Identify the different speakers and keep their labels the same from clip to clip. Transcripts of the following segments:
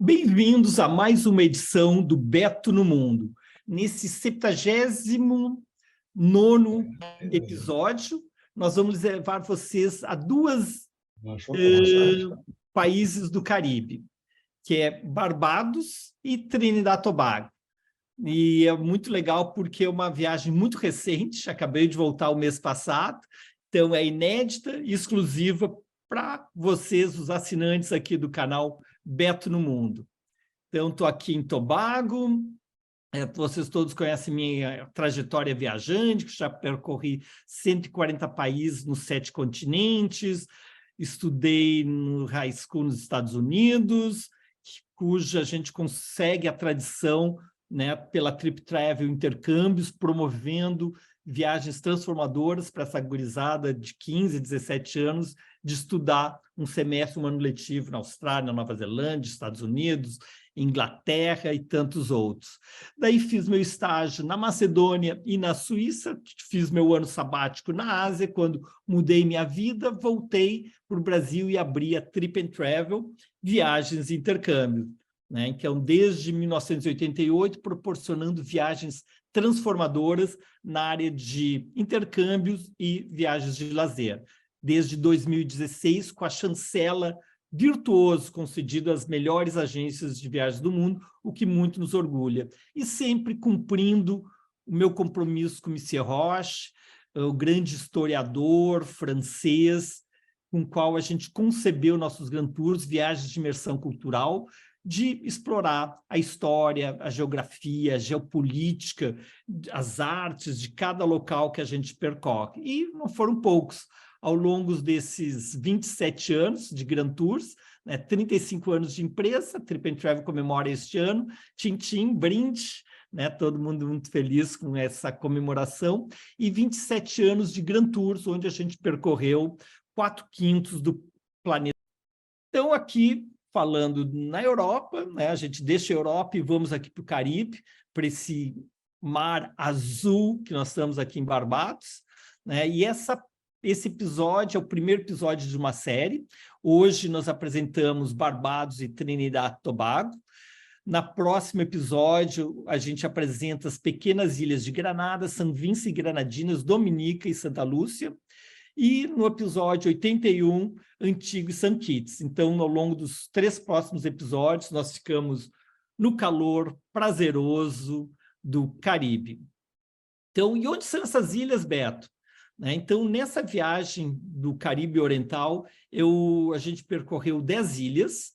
Speaker 1: Bem-vindos a mais uma edição do Beto no Mundo. Nesse 79º episódio, nós vamos levar vocês a dois países do Caribe, que é Barbados e Trinidad e Tobago. E é muito legal porque é uma viagem muito recente, acabei de voltar o mês passado, então é inédita e exclusiva para vocês, os assinantes aqui do canal Beto no Mundo. Então, estou aqui em Tobago, vocês todos conhecem minha trajetória viajante, que já percorri 140 países nos 7 continentes, estudei no High School nos Estados Unidos, cuja a gente consegue a tradição, né, pela Trip Travel Intercâmbios, promovendo viagens transformadoras para essa gurizada de 15, 17 anos, de estudar um semestre, um ano letivo na Austrália, na Nova Zelândia, Estados Unidos, Inglaterra e tantos outros. Daí fiz meu estágio na Macedônia e na Suíça, fiz meu ano sabático na Ásia, quando mudei minha vida, voltei para o Brasil e abri a Trip and Travel, viagens e intercâmbio, né? Então, desde 1988, proporcionando viagens transformadoras na área de intercâmbios e viagens de lazer. Desde 2016, com a chancela virtuoso concedido às melhores agências de viagens do mundo, o que muito nos orgulha. E sempre cumprindo o meu compromisso com Monsieur Roche, o grande historiador francês, com o qual a gente concebeu nossos Grand Tours, viagens de imersão cultural, de explorar a história, a geografia, a geopolítica, as artes de cada local que a gente percorre. E não foram poucos. Ao longo desses 27 anos de Grand Tours, né, 35 anos de empresa, Trip and Travel comemora este ano, tchim-tchim, brinde, né, todo mundo muito feliz com essa comemoração, e 27 anos de Grand Tours, onde a gente percorreu 4/5 do planeta. Então, aqui, falando na Europa, né, a gente deixa a Europa e vamos aqui para o Caribe, para esse mar azul que nós estamos aqui em Barbados, né, e esse episódio é o primeiro episódio de uma série. Hoje nós apresentamos Barbados e Trinidad e Tobago. Na próximo episódio, a gente apresenta as pequenas ilhas de Granada, São Vicente e Granadinas, Dominica e Santa Lúcia. E no episódio 81, Antigua e St. Kitts. Então, ao longo dos 3 próximos episódios, nós ficamos no calor prazeroso do Caribe. Então, e onde são essas ilhas, Beto? Então, nessa viagem do Caribe Oriental, a gente percorreu 10 ilhas,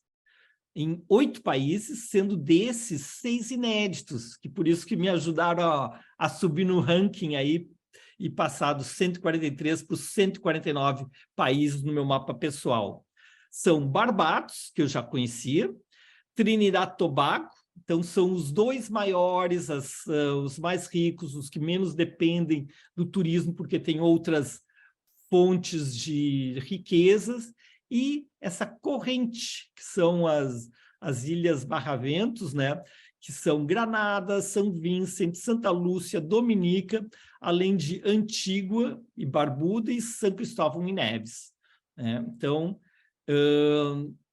Speaker 1: em 8 países, sendo desses 6 inéditos, que por isso que me ajudaram a subir no ranking aí, e passar dos 143 para os 149 países no meu mapa pessoal. São Barbados, que eu já conhecia, Trinidad e Tobago, então são os 2 maiores, os mais ricos, os que menos dependem do turismo, porque tem outras fontes de riquezas, e essa corrente, que são as Ilhas Barraventos, né? Que são Granada, São Vicente, Santa Lúcia, Dominica, além de Antígua e Barbuda e São Cristóvão e Neves. Né? Então,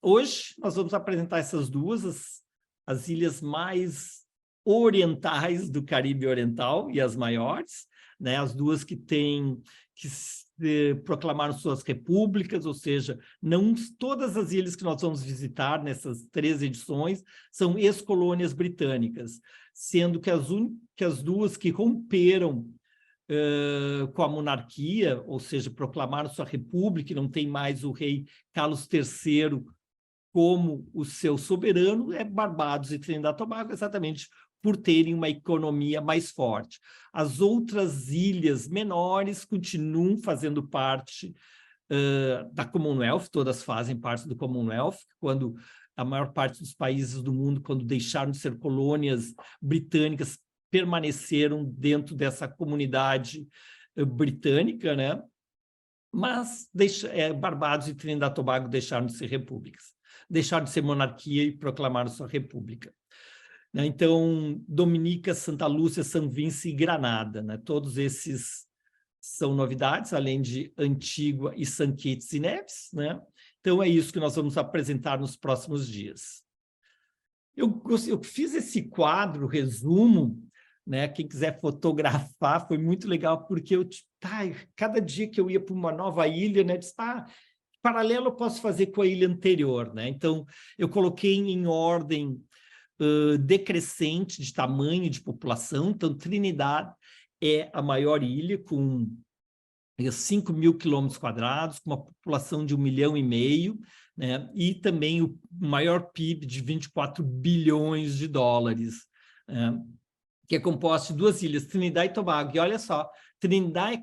Speaker 1: hoje nós vamos apresentar essas duas, as ilhas mais orientais do Caribe Oriental e as maiores, né? As duas que proclamaram suas repúblicas, ou seja, não todas as ilhas que nós vamos visitar nessas 3 edições são ex-colônias britânicas, sendo que as duas que romperam com a monarquia, ou seja, proclamaram sua república e não tem mais o rei Carlos III como o seu soberano, é Barbados e Trinidad e Tobago, exatamente por terem uma economia mais forte. As outras ilhas menores continuam fazendo parte da Commonwealth, todas fazem parte do Commonwealth, quando a maior parte dos países do mundo, quando deixaram de ser colônias britânicas, permaneceram dentro dessa comunidade britânica, né? Mas Barbados e Trinidad e Tobago deixaram de ser repúblicas, deixaram de ser monarquia e proclamaram sua república. Então, Dominica, Santa Lúcia, São Vicente e Granada, né? Todos esses são novidades, além de Antígua e St. Kitts e Nevis, né? Então, é isso que nós vamos apresentar nos próximos dias. Eu fiz esse quadro, resumo, né? Quem quiser fotografar, foi muito legal, porque cada dia que eu ia para uma nova ilha, né? Disse, paralelo eu posso fazer com a ilha anterior, né? Então, eu coloquei em ordem decrescente de tamanho de população. Então, Trinidad é a maior ilha, com 5 mil quilômetros quadrados, com uma população de 1,5 milhão, né? E também o maior PIB de 24 bilhões de dólares, né? Que é composto de duas ilhas, Trinidad e Tobago. E olha só, Trinidad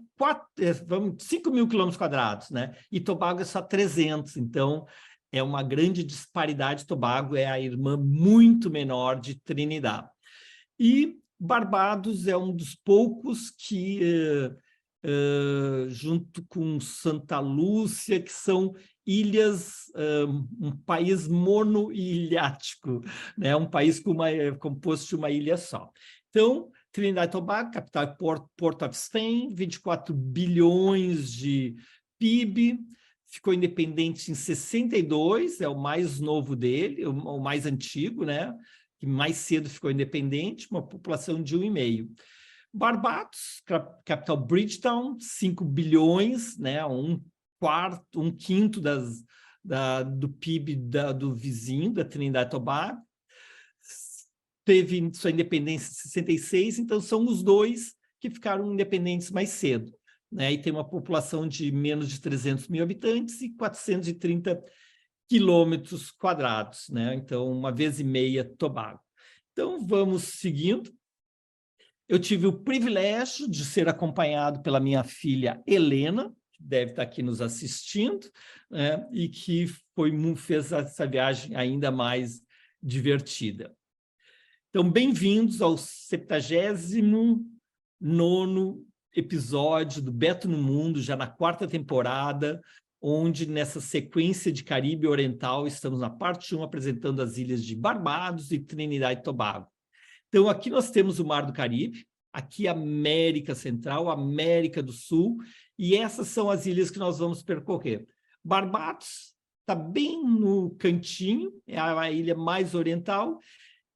Speaker 1: é 5 mil quilômetros quadrados, né? E Tobago é só 300. Então, é uma grande disparidade. Tobago é a irmã muito menor de Trinidad. E Barbados é um dos poucos que, junto com Santa Lúcia, que são ilhas, um país monoilhático, né? Um país composto de uma ilha só. Então, Trinidad e Tobago, capital é Port of Spain, 24 bilhões de PIB, ficou independente em 62, é o mais novo dele, o mais antigo, né? Que mais cedo ficou independente, uma população de 1,5. Barbados, capital Bridgetown, 5 bilhões, né? Um quinto do PIB do vizinho, da Trinidad e Tobago. Teve sua independência em 66, então são os dois que ficaram independentes mais cedo, né? E tem uma população de menos de 300 mil habitantes e 430 quilômetros quadrados, né? Então, 1,5 Tobago. Então, vamos seguindo. Eu tive o privilégio de ser acompanhado pela minha filha Helena, que deve estar aqui nos assistindo, né? E que fez essa viagem ainda mais divertida. Então, bem-vindos ao 79º episódio do Beto no Mundo, já na 4ª temporada, onde nessa sequência de Caribe Oriental estamos na parte 1 apresentando as ilhas de Barbados e Trinidad e Tobago. Então, aqui nós temos o Mar do Caribe, aqui América Central, América do Sul, e essas são as ilhas que nós vamos percorrer. Barbados está bem no cantinho, é a ilha mais oriental,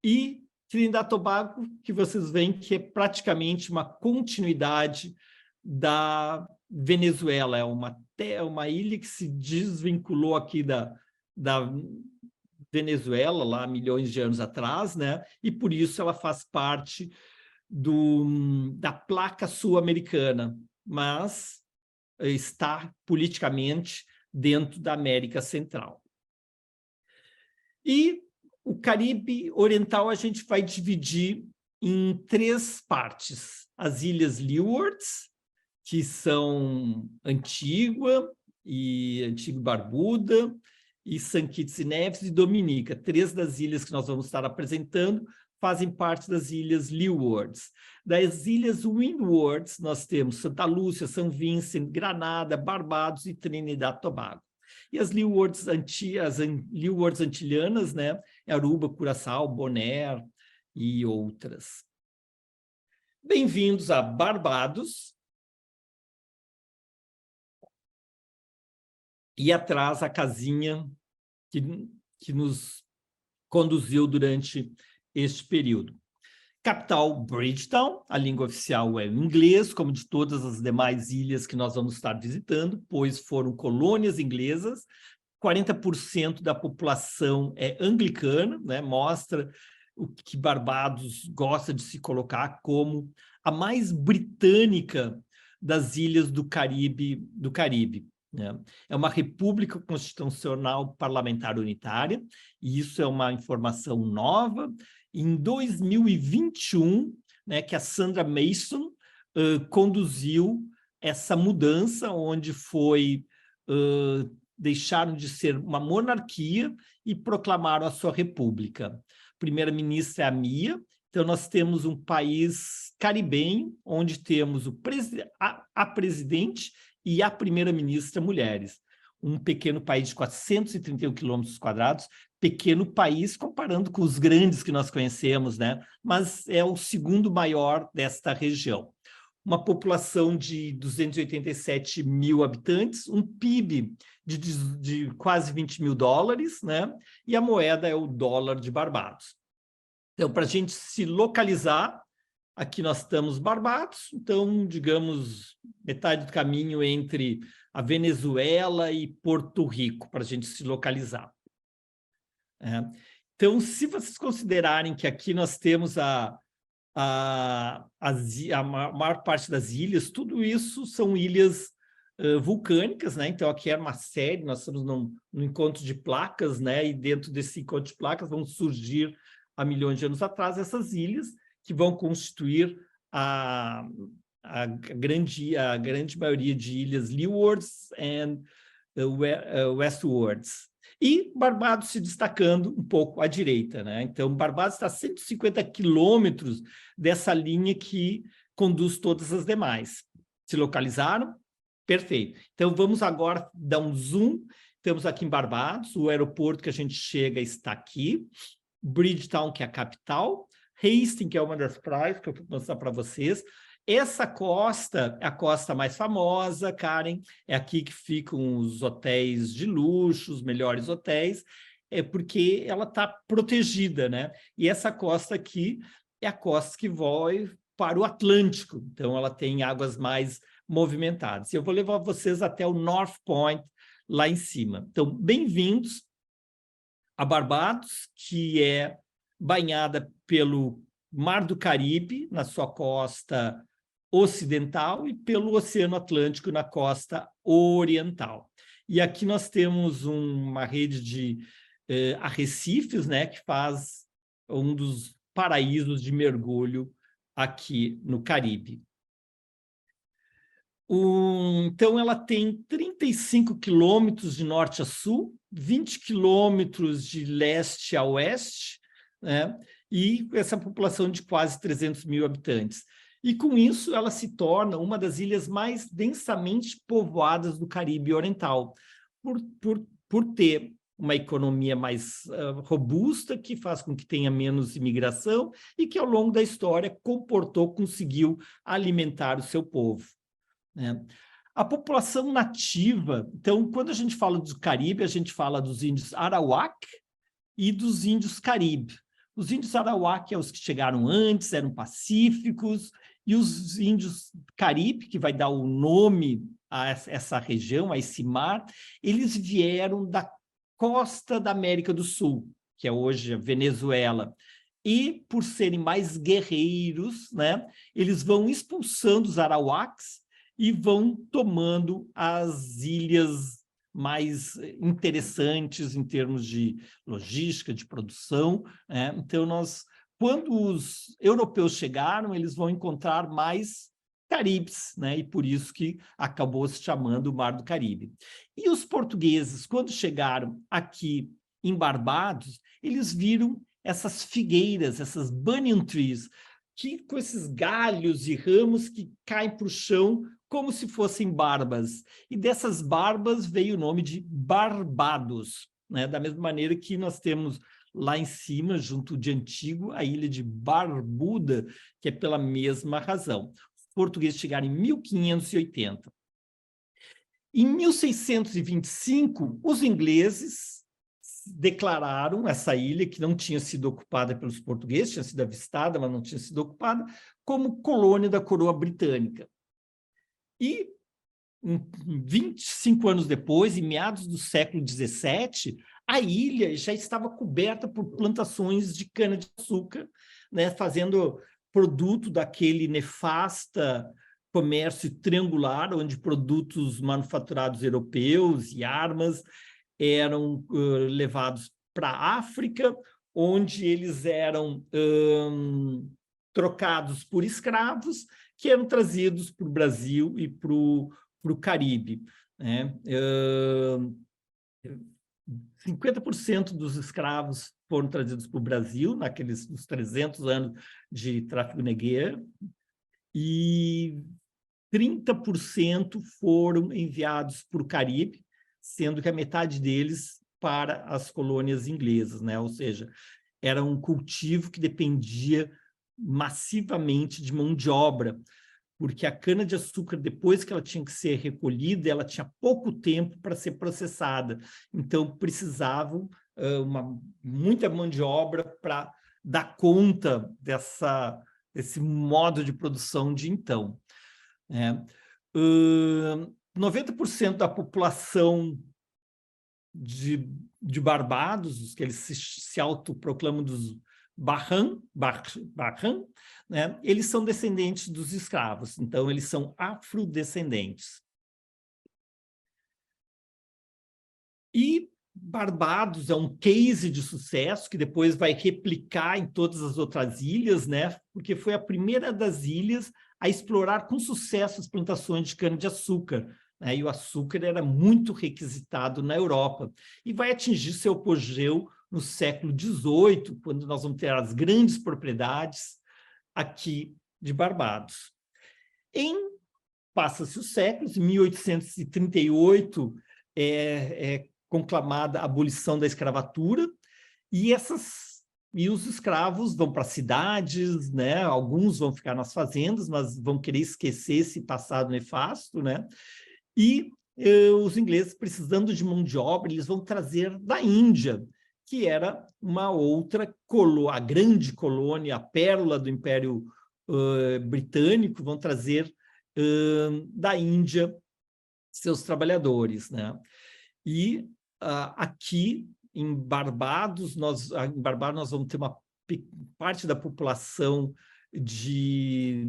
Speaker 1: e Trinidad e Tobago, que vocês veem que é praticamente uma continuidade da Venezuela, é uma ilha que se desvinculou aqui da Venezuela, lá milhões de anos atrás, né? E por isso ela faz parte da placa sul-americana, mas está politicamente dentro da América Central. E o Caribe Oriental a gente vai dividir em 3 partes. As Ilhas Leewards, que são Antigua e Barbuda, e Saint Kitts e Nevis e Dominica. 3 das ilhas que nós vamos estar apresentando fazem parte das Ilhas Leewards. Das Ilhas Windwards, nós temos Santa Lúcia, São Vincent, Granada, Barbados e Trinidad e Tobago. E as Leewards antilhanas, né? Aruba, Curaçao, Bonaire e outras. Bem-vindos a Barbados. E atrás a casinha que nos conduziu durante este período. Capital, Bridgetown, a língua oficial é o inglês, como de todas as demais ilhas que nós vamos estar visitando, pois foram colônias inglesas. 40% da população é anglicana, né? Mostra o que Barbados gosta de se colocar como a mais britânica das ilhas do Caribe, né? É uma república constitucional parlamentar unitária, e isso é uma informação nova. Em 2021, né, que a Sandra Mason conduziu essa mudança, onde deixaram de ser uma monarquia e proclamaram a sua república. Primeira-ministra é a Mia. Então, nós temos um país caribenho, onde temos a presidente e a primeira-ministra mulheres. Um pequeno país de 431 quilômetros quadrados, pequeno país comparando com os grandes que nós conhecemos, né? Mas é o segundo maior desta região. Uma população de 287 mil habitantes, um PIB de quase 20 mil dólares, né? E a moeda é o dólar de Barbados. Então, para a gente se localizar, aqui nós estamos Barbados, então, digamos, metade do caminho entre a Venezuela e Porto Rico, para a gente se localizar. Então, se vocês considerarem que aqui nós temos a maior parte das ilhas, tudo isso são ilhas vulcânicas, né? Então, aqui é uma série, nós estamos num encontro de placas, né? E dentro desse encontro de placas vão surgir, há milhões de anos atrás, essas ilhas que vão constituir a grande maioria de ilhas Leewards e Westwards. E Barbados se destacando um pouco à direita, né? Então, Barbados está a 150 quilômetros dessa linha que conduz todas as demais. Se localizaram? Perfeito. Então, vamos agora dar um zoom. Estamos aqui em Barbados, o aeroporto que a gente chega está aqui, Bridgetown, que é a capital, Hastings, que é uma das praias que eu vou mostrar para vocês. Essa costa é a costa mais famosa, Karen, é aqui que ficam os hotéis de luxo, os melhores hotéis, porque ela está protegida, né? E essa costa aqui é a costa que vai para o Atlântico, então ela tem águas mais movimentadas. Eu vou levar vocês até o North Point, lá em cima. Então, bem-vindos a Barbados, que é banhada pelo Mar do Caribe, na sua costa ocidental, e pelo Oceano Atlântico, na costa oriental. E aqui nós temos uma rede de arrecifes, né, que faz um dos paraísos de mergulho aqui no Caribe. Então, ela tem 35 quilômetros de norte a sul, 20 quilômetros de leste a oeste, né? E essa população de quase 300 mil habitantes. E, com isso, ela se torna uma das ilhas mais densamente povoadas do Caribe Oriental, por ter uma economia mais robusta, que faz com que tenha menos imigração e que, ao longo da história, conseguiu alimentar o seu povo. A população nativa, então, quando a gente fala do Caribe, a gente fala dos índios Arawak e dos índios Caribe. Os índios Arawak são os que chegaram antes, eram pacíficos, e os índios Caribe, que vai dar o nome a essa região, a esse mar, eles vieram da costa da América do Sul, que é hoje a Venezuela. E, por serem mais guerreiros, né, eles vão expulsando os Arawaks e vão tomando as ilhas mais interessantes em termos de logística, de produção, né? Então, quando os europeus chegaram, eles vão encontrar mais Caribes, né? E por isso que acabou se chamando o Mar do Caribe. E os portugueses, quando chegaram aqui em Barbados, eles viram essas figueiras, essas banyan trees, que com esses galhos e ramos que caem para o chão como se fossem barbas. E dessas barbas veio o nome de Barbados, né? Da mesma maneira que nós temos lá em cima, junto de Antigo, a ilha de Barbuda, que é pela mesma razão. Os portugueses chegaram em 1580. Em 1625, os ingleses declararam essa ilha, que não tinha sido ocupada pelos portugueses, tinha sido avistada, mas não tinha sido ocupada, como colônia da coroa britânica. E 25 anos depois, em meados do século XVII, a ilha já estava coberta por plantações de cana-de-açúcar, né, fazendo produto daquele nefasta comércio triangular, onde produtos manufaturados europeus e armas eram levados para a África, onde eles eram trocados por escravos, que eram trazidos para o Brasil e para o Caribe, né? 50% dos escravos foram trazidos para o Brasil, nos 300 anos de tráfico negreiro, e 30% foram enviados para o Caribe, sendo que a metade deles para as colônias inglesas, né? Ou seja, era um cultivo que dependia massivamente de mão de obra, porque a cana-de-açúcar, depois que ela tinha que ser recolhida, ela tinha pouco tempo para ser processada. Então, precisavam muita mão de obra para dar conta desse modo de produção de então. 90% da população de Barbados, os que eles se autoproclamam dos Baham, né? Eles são descendentes dos escravos, então eles são afrodescendentes. E Barbados é um case de sucesso que depois vai replicar em todas as outras ilhas, né? Porque foi a primeira das ilhas a explorar com sucesso as plantações de cana-de-açúcar, né? E o açúcar era muito requisitado na Europa. E vai atingir seu apogeu no século XVIII, quando nós vamos ter as grandes propriedades aqui de Barbados. Passa-se os séculos, em 1838 é conclamada a abolição da escravatura, e os escravos vão para cidades, né? Alguns vão ficar nas fazendas, mas vão querer esquecer esse passado nefasto, né? E os ingleses, precisando de mão de obra, eles vão trazer da Índia, que era uma outra colônia, a grande colônia, a pérola do Império Britânico, vão trazer da Índia seus trabalhadores, né? E aqui em Barbados nós vamos ter uma parte da população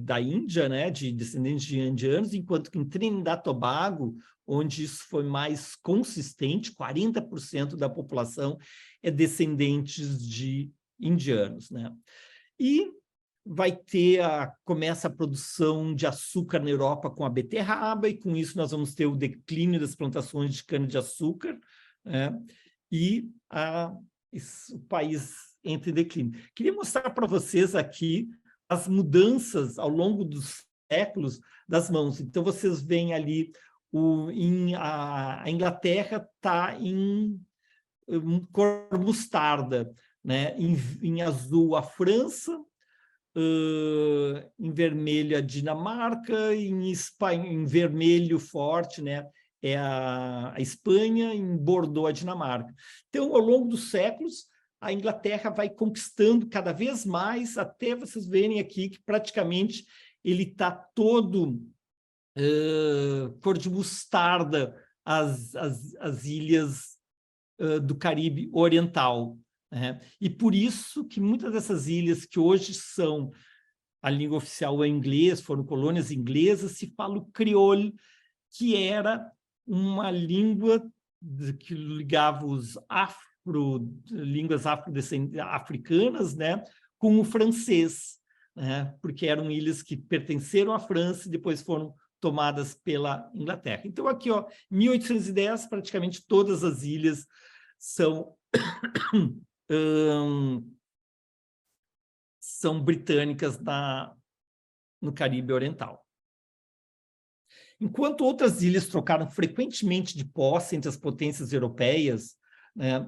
Speaker 1: da Índia, né, de descendentes de indianos, enquanto que em Trinidad e Tobago, onde isso foi mais consistente, 40% da população é descendentes de indianos, né? E começa a produção de açúcar na Europa com a beterraba, e com isso nós vamos ter o declínio das plantações de cana-de-açúcar, né? E o país entra em declínio. Queria mostrar para vocês aqui as mudanças ao longo dos séculos das mãos. Então, vocês veem ali, a Inglaterra está em cor mostarda, né? Em azul a França, em vermelho a Dinamarca, em vermelho forte, né, é a Espanha, em Bordeaux a Dinamarca. Então, ao longo dos séculos, a Inglaterra vai conquistando cada vez mais, até vocês verem aqui que praticamente ele está todo cor de mostarda, as ilhas do Caribe Oriental. E por isso que muitas dessas ilhas que hoje são a língua oficial é inglês, foram colônias inglesas, se fala o crioulo, que era uma língua que ligava línguas africanas, né, com o francês, né, porque eram ilhas que pertenceram à França e depois foram tomadas pela Inglaterra. Então, aqui, ó, 1810, praticamente todas as ilhas são britânicas no Caribe Oriental. Enquanto outras ilhas trocaram frequentemente de posse entre as potências europeias, né,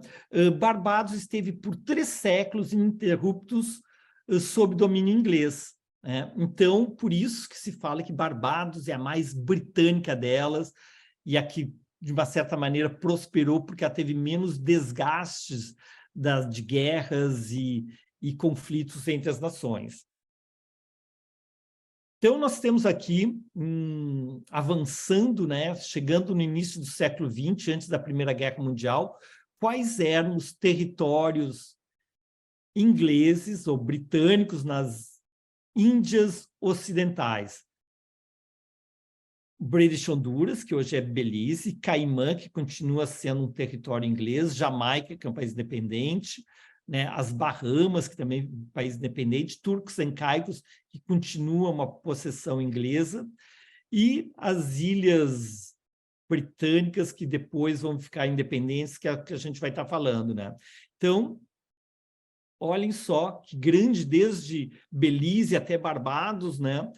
Speaker 1: Barbados esteve por 3 séculos ininterruptos sob domínio inglês, né? Então, por isso que se fala que Barbados é a mais britânica delas, e a que, de uma certa maneira, prosperou porque ela teve menos desgastes de guerras e conflitos entre as nações. Então, nós temos aqui, avançando, né, chegando no início do século XX, antes da Primeira Guerra Mundial, quais eram os territórios ingleses ou britânicos nas Índias Ocidentais. British Honduras, que hoje é Belize, Caimã, que continua sendo um território inglês, Jamaica, que é um país independente, né, as Bahamas, que também é um país independente, Turcos e Caicos, que continua uma possessão inglesa, e as ilhas britânicas, que depois vão ficar independentes, que é a que a gente vai estar falando, né? Então, olhem só que grande, desde Belize até Barbados, né?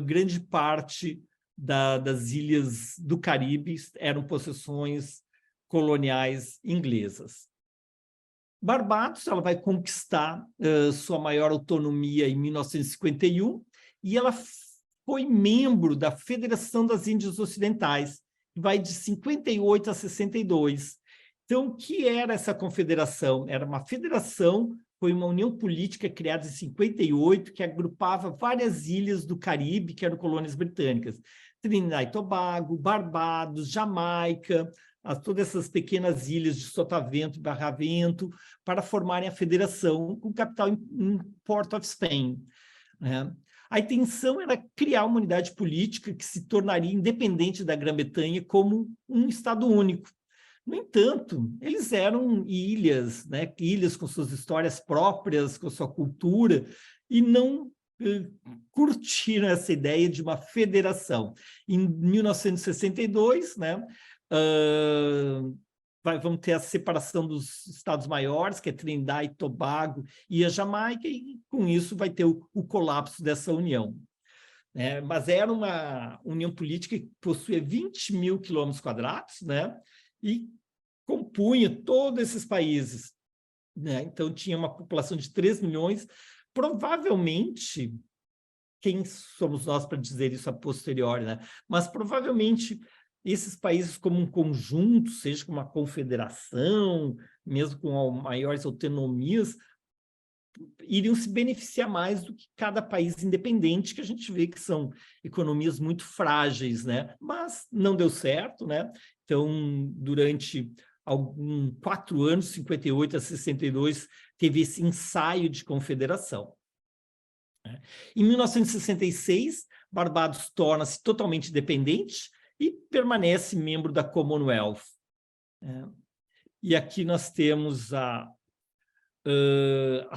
Speaker 1: Grande parte das ilhas do Caribe eram possessões coloniais inglesas. Barbados, ela vai conquistar sua maior autonomia em 1951, e ela foi membro da Federação das Índias Ocidentais, que vai de 58 a 62. Então, o que era essa confederação? Era uma federação foi uma união política criada em 58 que agrupava várias ilhas do Caribe, que eram colônias britânicas. Trinidad e Tobago, Barbados, Jamaica, todas essas pequenas ilhas de Sotavento e Barravento, para formarem a federação com capital em Port of Spain, né? A intenção era criar uma unidade política que se tornaria independente da Grã-Bretanha como um Estado único. No entanto, eles eram ilhas, né? Ilhas com suas histórias próprias, com sua cultura, e não curtiram essa ideia de uma federação. Em 1962, né, vamos ter a separação dos estados maiores, que é Trindade e Tobago e a Jamaica, e com isso vai ter o colapso dessa união. Mas era uma união política que possuía 20 mil quilômetros quadrados, né, e compunha todos esses países, né? Então tinha uma população de 3 milhões, provavelmente, quem somos nós para dizer isso a posteriori, né? Mas provavelmente esses países como um conjunto, seja como uma confederação, mesmo com maiores autonomias, iriam se beneficiar mais do que cada país independente, que a gente vê que são economias muito frágeis, né? Mas não deu certo, né? Então, durante 4 anos, 58 a 62, teve esse ensaio de confederação. Em 1966, Barbados torna-se totalmente independente e permanece membro da Commonwealth. E aqui nós temos a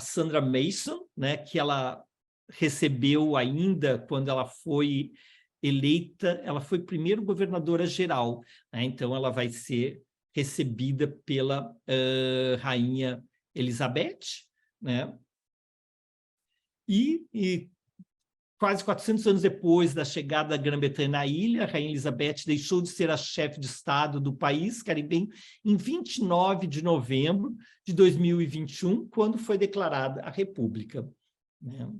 Speaker 1: Sandra Mason, né, que ela recebeu ainda quando ela foi eleita, ela foi primeiro governadora-geral, né, então ela vai ser recebida pela Rainha Elizabeth, né, e quase 400 anos depois da chegada da Grã-Bretanha na ilha, a Rainha Elizabeth deixou de ser a chefe de Estado do país caribenho em 29 de novembro de 2021, quando foi declarada a República, né?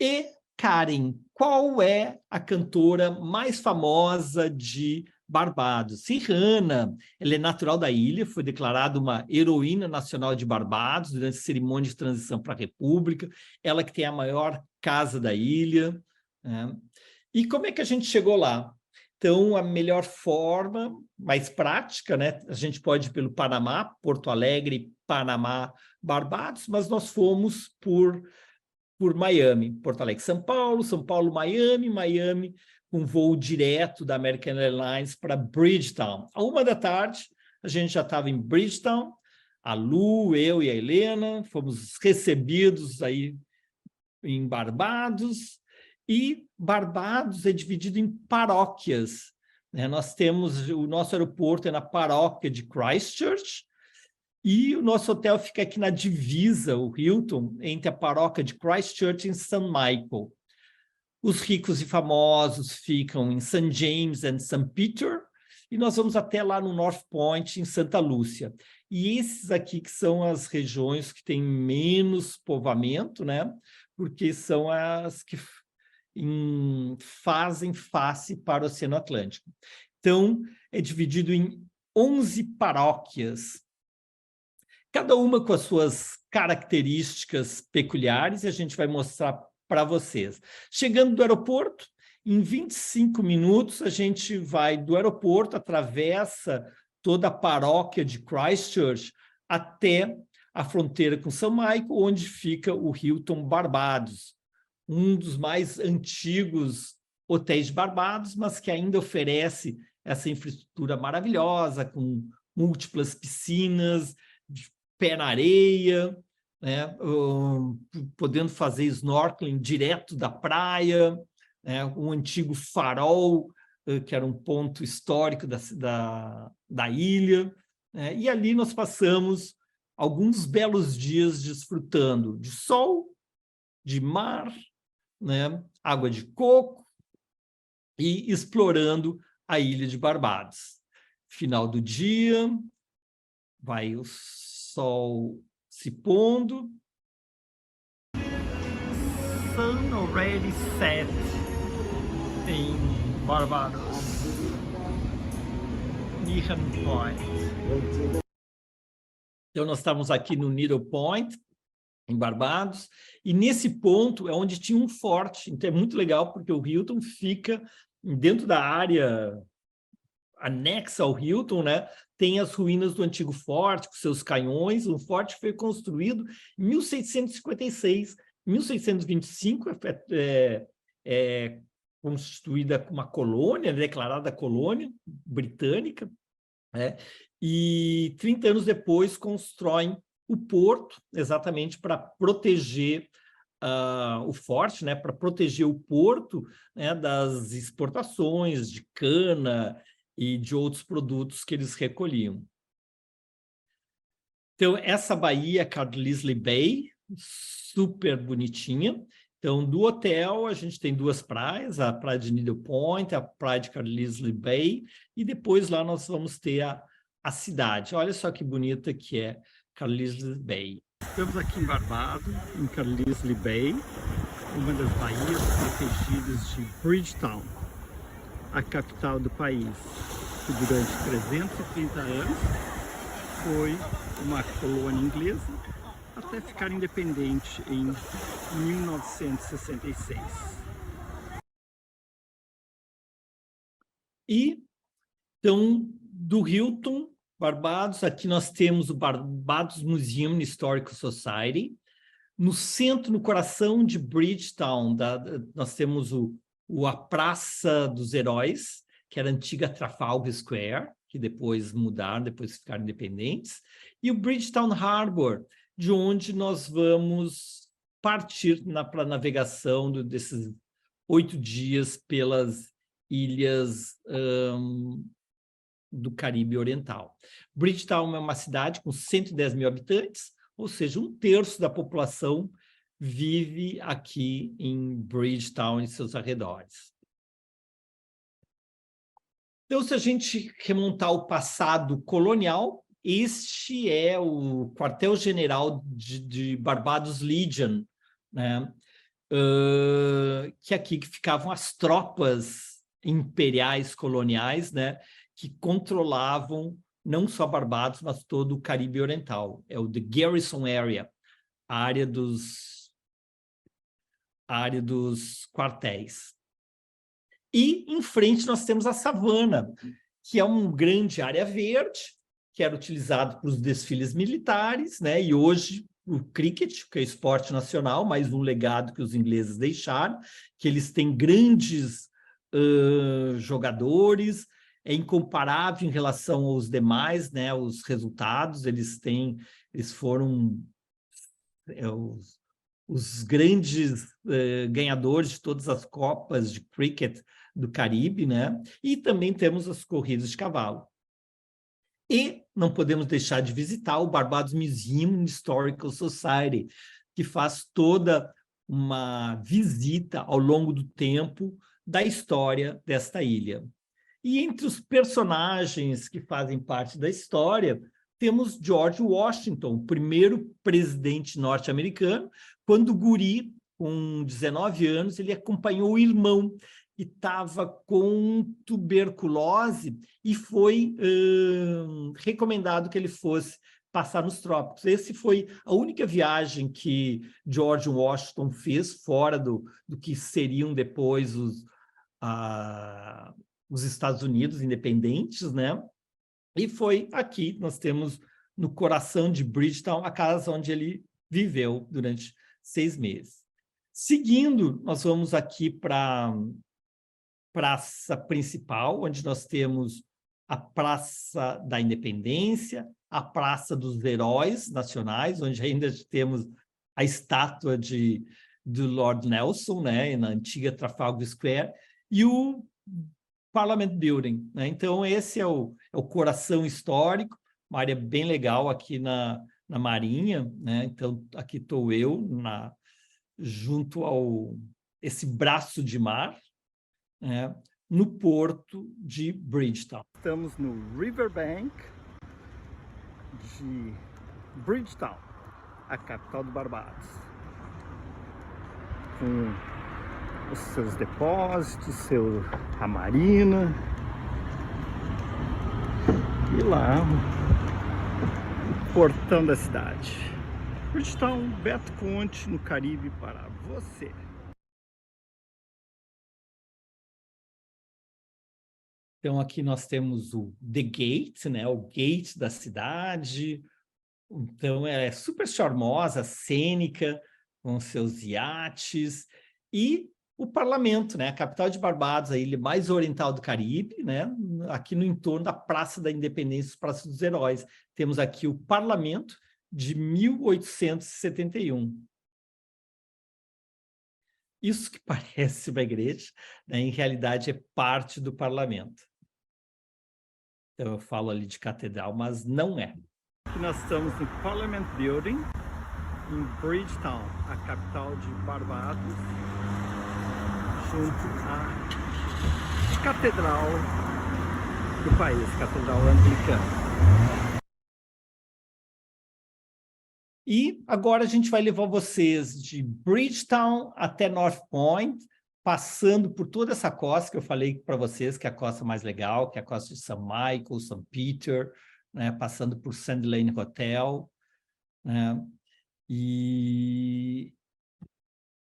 Speaker 1: E, Karen, qual é a cantora mais famosa de Barbados? Rihanna, ela é natural da ilha, foi declarada uma heroína nacional de Barbados durante a cerimônia de transição para a República, ela que tem a maior casa da ilha, né? E como é que a gente chegou lá? Então, a melhor forma, mais prática, né? A gente pode ir pelo Panamá, Porto Alegre, Panamá, Barbados, mas nós fomos por Miami, Porto Alegre, São Paulo, Miami, Miami, com voo direto da American Airlines para Bridgetown. À 1 da tarde, a gente já estava em Bridgetown, a Lu, eu e a Helena, fomos recebidos aí em Barbados, e Barbados é dividido em paróquias, né? Nós temos, o nosso aeroporto é na paróquia de Christchurch, e o nosso hotel fica aqui na divisa, o Hilton, entre a paróquia de Christchurch e St. Michael. Os ricos e famosos ficam em St. James and St. Peter, e nós vamos até lá no North Point, em Santa Lúcia. E esses aqui que são as regiões que têm menos povoamento, né? Porque são as que fazem face para o Oceano Atlântico. Então, é dividido em 11 paróquias, cada uma com as suas características peculiares, e a gente vai mostrar para vocês. Chegando do aeroporto, em 25 minutos, a gente vai do aeroporto, atravessa toda a paróquia de Christchurch até a fronteira com São Michael, onde fica o Hilton Barbados, um dos mais antigos hotéis de Barbados, mas que ainda oferece essa infraestrutura maravilhosa, com múltiplas piscinas, de pé na areia, né? Podendo fazer snorkeling direto da praia, né? Um antigo farol, que era um ponto histórico da ilha, né? E ali nós passamos alguns belos dias desfrutando de sol, de mar, né? Água de coco, e explorando a ilha de Barbados. Final do dia, vai o sol se pondo. Sun already set em Barbados. Nehan Point. Então, nós estávamos aqui no Needle Point, em Barbados, e nesse ponto é onde tinha um forte. Então, é muito legal, porque o Hilton fica dentro da área anexa ao Hilton, né? Tem as ruínas do antigo forte, com seus canhões. O forte foi construído em 1656. Em 1625 é constituída uma colônia, declarada colônia britânica, né? E 30 anos depois constroem o porto, exatamente para proteger o forte, né? Para proteger o porto, né? Das exportações de cana e de outros produtos que eles recolhiam. Então, essa baía, Carlisle Bay, super bonitinha. Então, do hotel, a gente tem duas praias, a praia de Needle Point, a praia de Carlisle Bay, e depois lá nós vamos ter a cidade. Olha só que bonita que é Carlisle Bay. Estamos aqui em Barbados, em Carlisle Bay, uma das baías protegidas de Bridgetown, a capital do país, que durante 330 anos foi uma colônia inglesa até ficar independente em 1966. E, então, do Hilton, Barbados, aqui nós temos o Barbados Museum Historical Society. No centro, no coração de Bridgetown, nós temos a Praça dos Heróis, que era a antiga Trafalgar Square, que depois mudaram, depois ficaram independentes, e o Bridgetown Harbor, de onde nós vamos partir para a navegação desses 8 dias pelas ilhas do Caribe Oriental. Bridgetown é uma cidade com 110 mil habitantes, ou seja, 1/3 da população vive aqui em Bridgetown e seus arredores. Então, se a gente remontar ao passado colonial, este é o quartel-general de Barbados Legion, né? Que aqui que ficavam as tropas imperiais coloniais, né? Que controlavam não só Barbados, mas todo o Caribe Oriental. É o The Garrison Area, a área dos quartéis. E em frente nós temos a savana, que é uma grande área verde, que era utilizado para os desfiles militares, né? E hoje o cricket, que é esporte nacional, mais um legado que os ingleses deixaram, que eles têm grandes jogadores, é incomparável em relação aos demais, né? Os resultados, eles foram os grandes ganhadores de todas as copas de cricket do Caribe, né? E também temos as corridas de cavalo. E não podemos deixar de visitar o Barbados Museum Historical Society, que faz toda uma visita ao longo do tempo da história desta ilha. E entre os personagens que fazem parte da história, temos George Washington, o primeiro presidente norte-americano. Quando guri, com 19 anos, ele acompanhou o irmão, que estava com tuberculose, e foi recomendado que ele fosse passar nos trópicos. Essa foi a única viagem que George Washington fez, fora do que seriam depois os Estados Unidos independentes, né? E foi aqui, nós temos no coração de Bridgetown, a casa onde ele viveu durante 6 meses. Seguindo, nós vamos aqui para a praça principal, onde nós temos a Praça da Independência, a Praça dos Heróis Nacionais, onde ainda temos a estátua do Lord Nelson, né, na antiga Trafalgar Square, e o Parliament Building, né? Então, esse é o coração histórico, uma área bem legal aqui na Marinha, né? Então, aqui estou eu, junto esse braço de mar, né? No porto de Bridgetown. Estamos no Riverbank de Bridgetown, a capital do Barbados, com os seus depósitos, a marina, e lá portão da cidade. Bridgetown, Beto Conte, no Caribe, para você. Então, aqui nós temos o The Gate, né? O gate da cidade. Então, é super charmosa, cênica, com seus iates. E o parlamento, né? A capital de Barbados, a ilha mais oriental do Caribe, né? Aqui no entorno da Praça da Independência, Praça dos Heróis. Temos aqui o parlamento de 1871. Isso que parece uma igreja, né? Em realidade é parte do parlamento. Então eu falo ali de catedral, mas não é. Aqui nós estamos no Parliament Building, em Bridgetown, a capital de Barbados, junto à catedral do país, Catedral Anglicana. E agora a gente vai levar vocês de Bridgetown até North Point, passando por toda essa costa que eu falei para vocês, que é a costa mais legal, que é a costa de St. Michael, St. Peter, né, passando por Sand Lane Hotel, né, e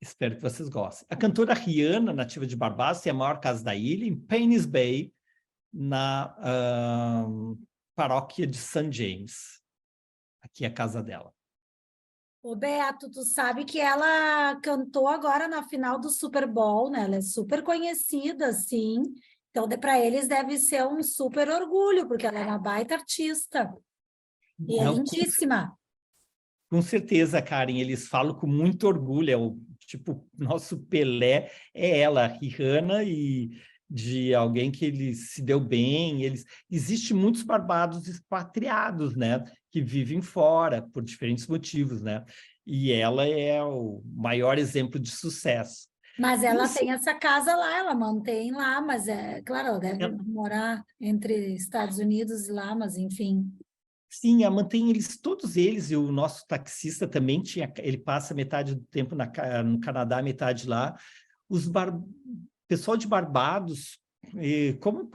Speaker 1: espero que vocês gostem. A cantora Rihanna, nativa de Barbados, tem a maior casa da ilha, em Paynes Bay, na paróquia de St. James. Aqui é a casa dela.
Speaker 2: Ô, Beto, tu sabe que ela cantou agora na final do Super Bowl, né? Ela é super conhecida, assim. Então, para eles deve ser um super orgulho, porque ela é uma baita artista. E é lindíssima.
Speaker 1: Com certeza, Karen, eles falam com muito orgulho. É o tipo, nosso Pelé é ela, Rihanna, e de alguém que ele se deu bem. Existem muitos barbados expatriados, né? Que vivem fora por diferentes motivos, né? E ela é o maior exemplo de sucesso.
Speaker 2: Mas ela tem essa casa lá, ela mantém lá, mas é claro, ela deve morar entre Estados Unidos e lá, mas enfim.
Speaker 1: Sim, mantém eles, todos eles, e o nosso taxista também tinha, ele passa metade do tempo no Canadá, metade lá. Pessoal de Barbados, como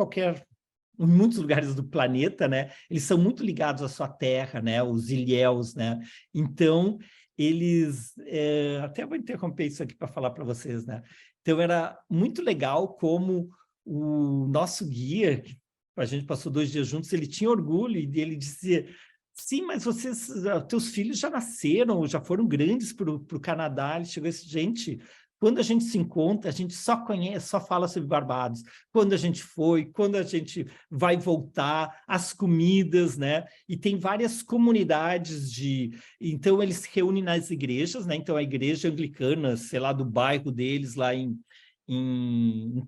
Speaker 1: em muitos lugares do planeta, né? Eles são muito ligados à sua terra, né? Os ilhéus, né? Então, eles... até vou interromper isso aqui para falar para vocês, né? Então, era muito legal como o nosso guia, a gente passou 2 dias juntos, ele tinha orgulho e ele dizia, sim, mas teus filhos já nasceram, já foram grandes para o Canadá. Ele chegou e disse, gente, quando a gente se encontra, a gente só conhece, só fala sobre Barbados. Quando a gente foi, quando a gente vai voltar, as comidas, né? E tem várias comunidades então, eles se reúnem nas igrejas, né? Então, a igreja anglicana, sei lá, do bairro deles, lá e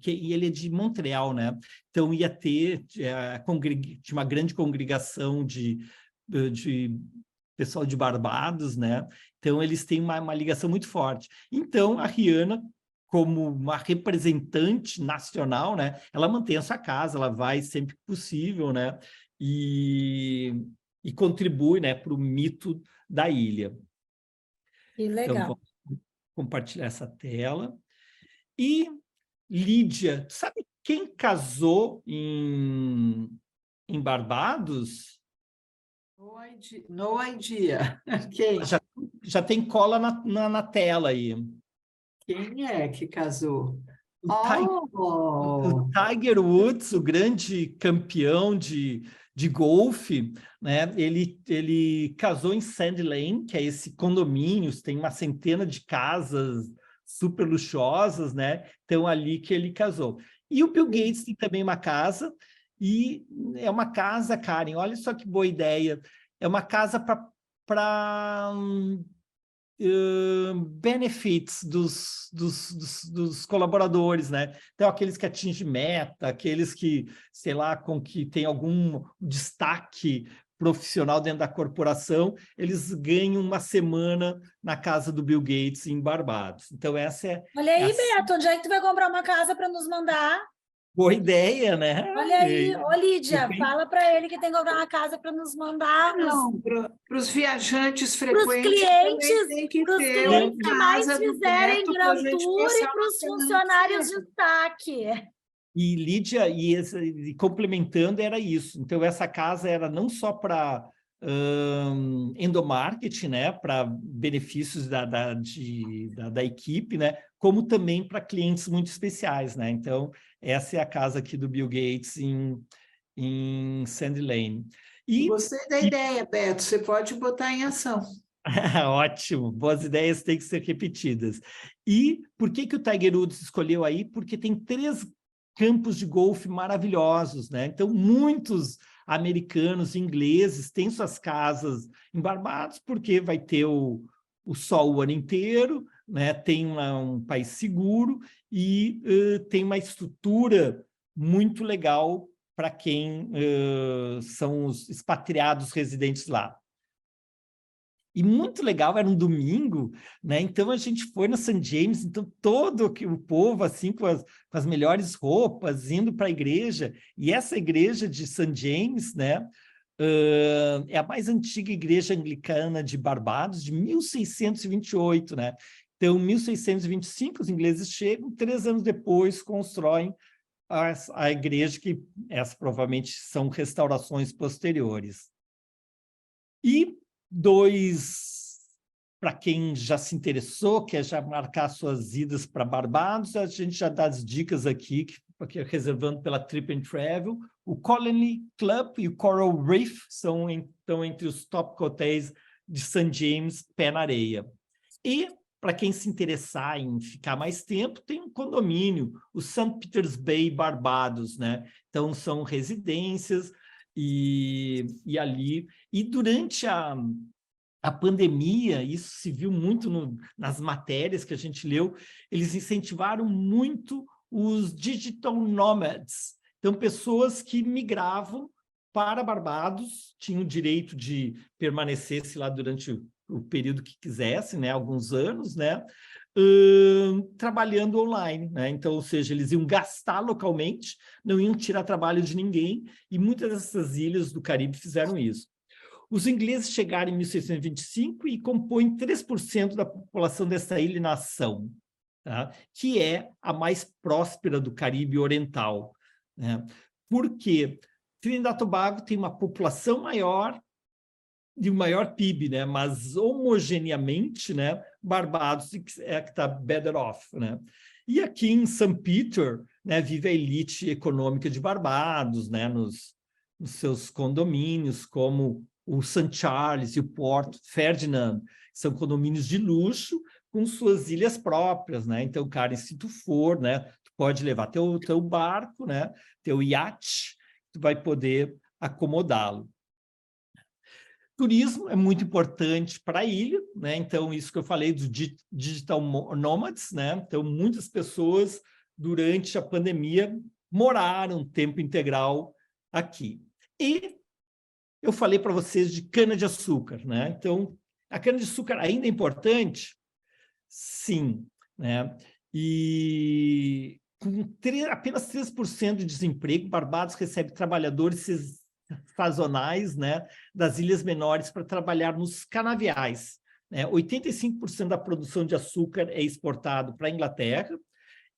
Speaker 1: ele é de Montreal, né? Então ia ter uma grande congregação de pessoal de Barbados, né? Então eles têm uma ligação muito forte. Então a Rihanna, como uma representante nacional, né? Ela mantém a sua casa, ela vai sempre que possível, né? E contribui, né, para o mito da ilha.
Speaker 2: Que legal.
Speaker 1: Então vou compartilhar essa tela. E, Lídia, sabe quem casou em Barbados?
Speaker 3: No idea. Quem?
Speaker 1: Já tem cola na tela aí.
Speaker 3: Quem é que casou?
Speaker 1: O Tiger Woods, o grande campeão de golfe, né? Ele casou em Sand Lane, que é esse condomínio, tem uma centena de casas super luxuosas, né? Então, ali que ele casou. E o Bill Gates tem também uma casa, e é uma casa, Karen, olha só que boa ideia, é uma casa para benefits dos colaboradores, né? Então, aqueles que atingem meta, aqueles que, sei lá, que tem algum destaque profissional dentro da corporação, eles ganham uma semana na casa do Bill Gates em Barbados. Então, essa é...
Speaker 2: Olha aí, Beto, onde é que tu vai comprar uma casa para nos mandar?
Speaker 1: Boa ideia, né?
Speaker 2: Olha aí, ô Lídia, fala para ele que tem que comprar uma casa para nos mandar.
Speaker 3: Não, para os viajantes frequentes,
Speaker 2: para os clientes,
Speaker 3: tem que
Speaker 2: para os
Speaker 3: ter
Speaker 2: clientes que mais
Speaker 3: casa do
Speaker 2: fizerem
Speaker 3: Beto
Speaker 2: Grand
Speaker 3: pra gente
Speaker 2: Tour e
Speaker 3: passar
Speaker 2: para os
Speaker 3: uma semana
Speaker 2: funcionários de
Speaker 3: inteira.
Speaker 2: destaque.
Speaker 1: E Lídia, e complementando, era isso. Então, essa casa era não só para endomarketing, né, para benefícios da equipe, né, como também para clientes muito especiais, né? Então, essa é a casa aqui do Bill Gates em Sandy Lane.
Speaker 3: Gostei da ideia, Beto. Você pode botar em ação.
Speaker 1: Ótimo, boas ideias têm que ser repetidas. E por que o Tiger Woods escolheu aí? Porque tem 3 campos de golfe maravilhosos, né? Então, muitos americanos e ingleses têm suas casas em Barbados, porque vai ter o sol o ano inteiro, né? Tem um país seguro e tem uma estrutura muito legal para quem são os expatriados residentes lá. E muito legal, era um domingo, né? Então a gente foi na St. James, então todo o povo assim com as melhores roupas, indo para a igreja. E essa igreja de St. James, né? É a mais antiga igreja anglicana de Barbados, de 1628, né? Então, em 1625, os ingleses chegam, 3 anos depois constroem a igreja, que essas provavelmente são restaurações posteriores. E 2, para quem já se interessou, quer já marcar suas idas para Barbados, a gente já dá as dicas aqui, que reservando pela Trip and Travel. O Colony Club e o Coral Reef estão entre os top hotéis de St. James, pé na areia. E, para quem se interessar em ficar mais tempo, tem um condomínio, o St. Peter's Bay Barbados, né? Então, são residências e ali... E durante a pandemia, isso se viu muito nas matérias que a gente leu, eles incentivaram muito os digital nomads. Então, pessoas que migravam para Barbados, tinham o direito de permanecer lá durante o período que quisesse, né, alguns anos, né, trabalhando online, né? Então, ou seja, eles iam gastar localmente, não iam tirar trabalho de ninguém, e muitas dessas ilhas do Caribe fizeram isso. Os ingleses chegaram em 1625 e compõem 3% da população dessa ilha-nação, tá? Que é a mais próspera do Caribe Oriental, né? Por quê? Trinidad e Tobago tem uma população maior e um maior PIB, né? Mas homogeneamente, né? Barbados é que está better off, né? E aqui em St. Peter, né, vive a elite econômica de Barbados, né? Nos seus condomínios, como o St. Charles e o Port Ferdinand, são condomínios de luxo com suas ilhas próprias, né? Então, cara, se tu for, né, tu pode levar teu barco, né, teu iate, tu vai poder acomodá-lo. Turismo é muito importante para a ilha, né? Então, isso que eu falei dos digital nomads, né? Então, muitas pessoas, durante a pandemia, moraram tempo integral aqui. E eu falei para vocês de cana-de-açúcar, né? Então, a cana-de-açúcar ainda é importante? Sim, né? E com apenas 3% de desemprego, Barbados recebe trabalhadores sazonais, né, das ilhas menores para trabalhar nos canaviais, né? 85% da produção de açúcar é exportado para a Inglaterra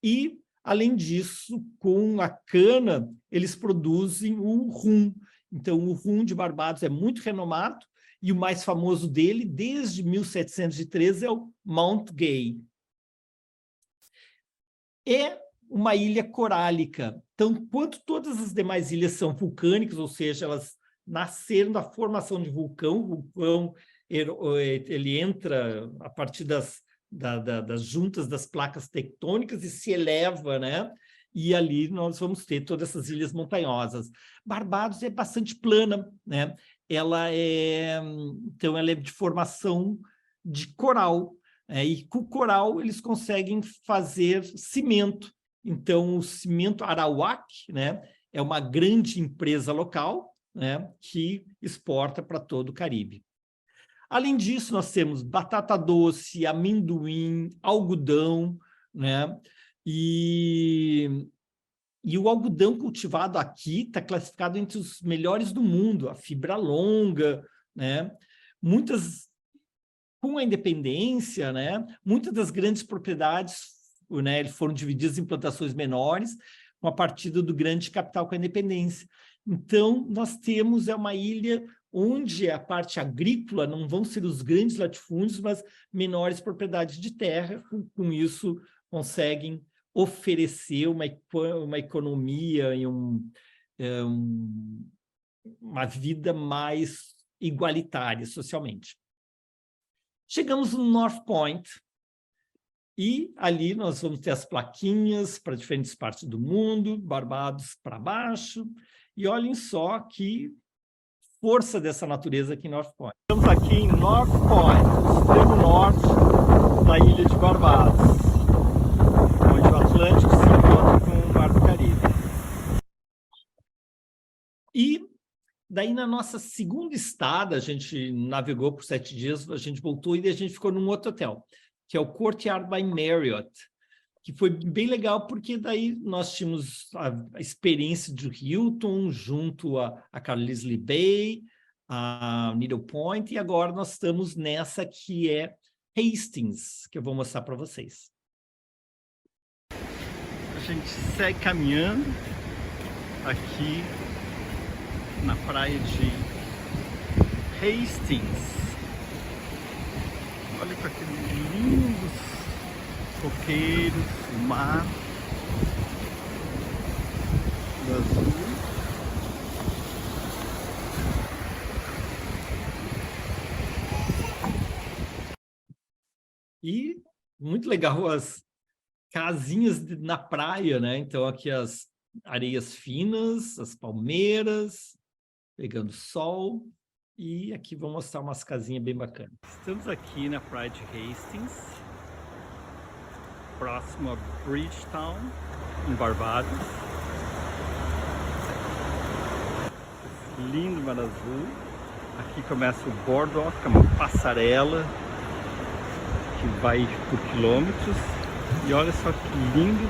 Speaker 1: e, além disso, com a cana, eles produzem o rum. Então, o rum de Barbados é muito renomado e o mais famoso dele, desde 1713, é o Mount Gay. É uma ilha corálica. Então, enquanto todas as demais ilhas são vulcânicas, ou seja, elas nasceram da formação de vulcão, o vulcão ele entra a partir das juntas das placas tectônicas e se eleva, né? E ali nós vamos ter todas essas ilhas montanhosas. Barbados é bastante plana, né? Então, ela é de formação de coral, e com o coral eles conseguem fazer cimento. Então, o cimento Arawak, né, é uma grande empresa local, né, que exporta para todo o Caribe. Além disso, nós temos batata doce, amendoim, algodão, né, e o algodão cultivado aqui está classificado entre os melhores do mundo, a fibra longa, né? Com a independência, né? Muitas das grandes propriedades, né, foram divididas em plantações menores, com a partida do grande capital com a independência. Então, nós temos uma ilha onde a parte agrícola não vão ser os grandes latifúndios, mas menores propriedades de terra. Com isso, conseguem oferecer uma economia e uma vida mais igualitária socialmente. Chegamos no North Point, e ali nós vamos ter as plaquinhas para diferentes partes do mundo, Barbados para baixo, e olhem só que força dessa natureza aqui em North Point. Estamos aqui em North Point, no extremo norte da ilha de Barbados, onde o Atlântico se encontra com o Mar do Caribe. E daí, na nossa segunda estada, a gente navegou por 7 dias, a gente voltou e a gente ficou num outro hotel, que é o Courtyard by Marriott, que foi bem legal, porque daí nós tínhamos a experiência de Hilton junto a Carlisle Bay, a Needle Point, e agora nós estamos nessa que é Hastings, que eu vou mostrar para vocês. A gente segue caminhando aqui na praia de Hastings. Olha para aqueles lindos coqueiros, o mar azul. E muito legal as casinhas na praia, né? Então aqui as areias finas, as palmeiras, pegando sol. E aqui vou mostrar umas casinhas bem bacanas. Estamos aqui na praia de Hastings, próximo a Bridgetown, em Barbados. Lindo mar azul. Aqui começa o boardwalk, é uma passarela que vai por quilômetros. E olha só que lindo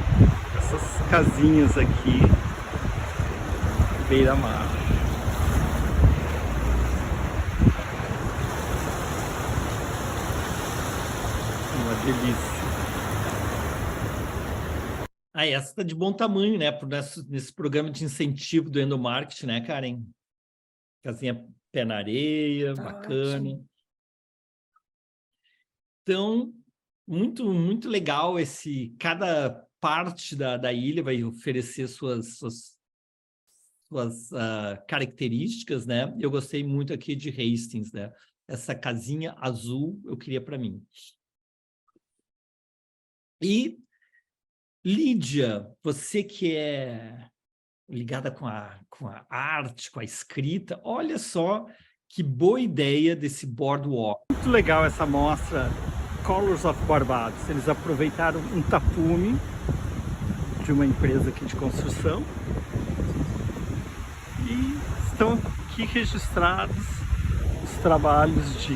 Speaker 1: essas casinhas aqui, beira-mar. Uma delícia. Essa está de bom tamanho, né? Nesse programa de incentivo do endomarketing, né, Karen? Casinha pé na areia,
Speaker 2: Tá
Speaker 1: bacana.
Speaker 2: ótimo.
Speaker 1: Então, muito legal cada parte da ilha vai oferecer suas características, né? Eu gostei muito aqui de Hastings, né? Essa casinha azul eu queria para mim. E, Lídia, você que é ligada com a arte, com a escrita, olha só que boa ideia desse boardwalk. Muito legal essa mostra Colors of Barbados. Eles aproveitaram um tapume de uma empresa aqui de construção e estão aqui registrados os trabalhos de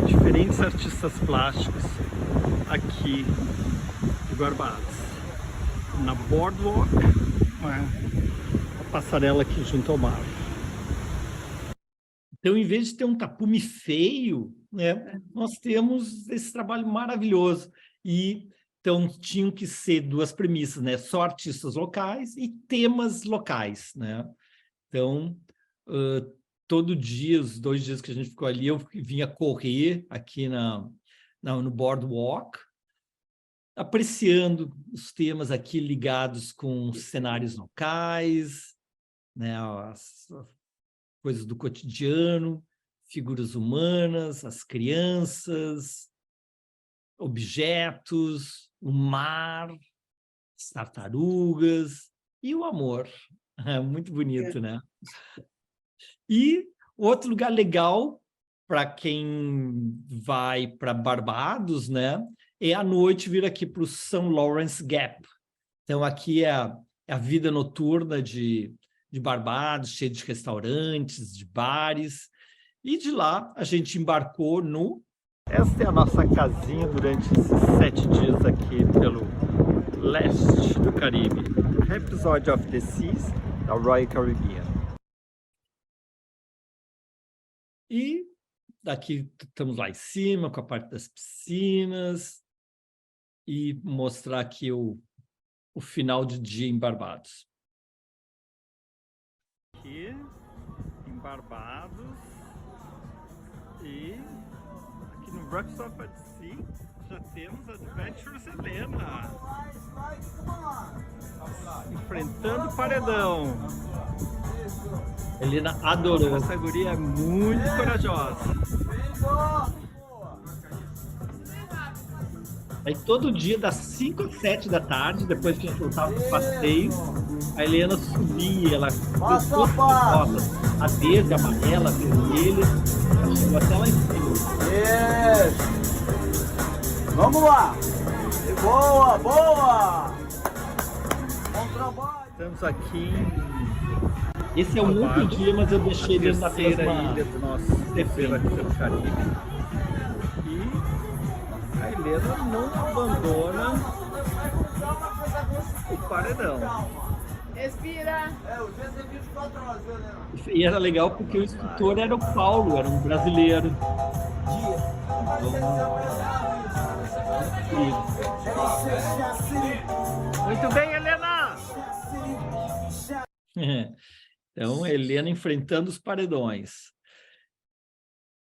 Speaker 1: diferentes artistas plásticos aqui de Barbados. Na boardwalk, uma passarela aqui junto ao mar. Então, em vez de ter um tapume feio, né, nós temos esse trabalho maravilhoso. E então tinham que ser duas premissas, né? Só artistas locais e temas locais, né? Então, todo dia, os 2 dias que a gente ficou ali, eu vinha correr aqui no boardwalk, apreciando os temas aqui ligados com cenários locais, né? As coisas do cotidiano, figuras humanas, as crianças, objetos, o mar, as tartarugas e o amor. É muito bonito, né? E outro lugar legal para quem vai para Barbados, né? É à noite vir aqui para o St. Lawrence Gap. Então, aqui é a vida noturna de Barbados, cheia de restaurantes, de bares. E de lá, a gente embarcou no... Esta é a nossa casinha durante esses 7 dias aqui pelo leste do Caribe. Episode of the Seas, da Royal Caribbean. E daqui estamos lá em cima, com a parte das piscinas. E mostrar aqui o final de dia em Barbados. Aqui em Barbados. E aqui no Rocks of Sea já temos Adventures Helena enfrentando o paredão. Helena adorou. Essa guria é muito corajosa. Aí todo dia, das 5 às 7 da tarde, depois que a gente voltava pro passeio, a Helena subia, ela fez todas as fotos, a verde, a amarela, a vermelha, ela chegou até lá em cima.
Speaker 4: Vamos lá! Boa, boa! Bom trabalho!
Speaker 1: Estamos aqui. Esse é um outro dia, mas eu deixei dentro da terceira ilha do nosso terceiro aqui pelo Caribe. E a Helena não abandona o paredão.
Speaker 5: Respira.
Speaker 4: O dia tem 24 horas, né?
Speaker 1: E era legal porque o instrutor era o Paulo, era um brasileiro. Muito bem, Helena! Então, Helena enfrentando os paredões.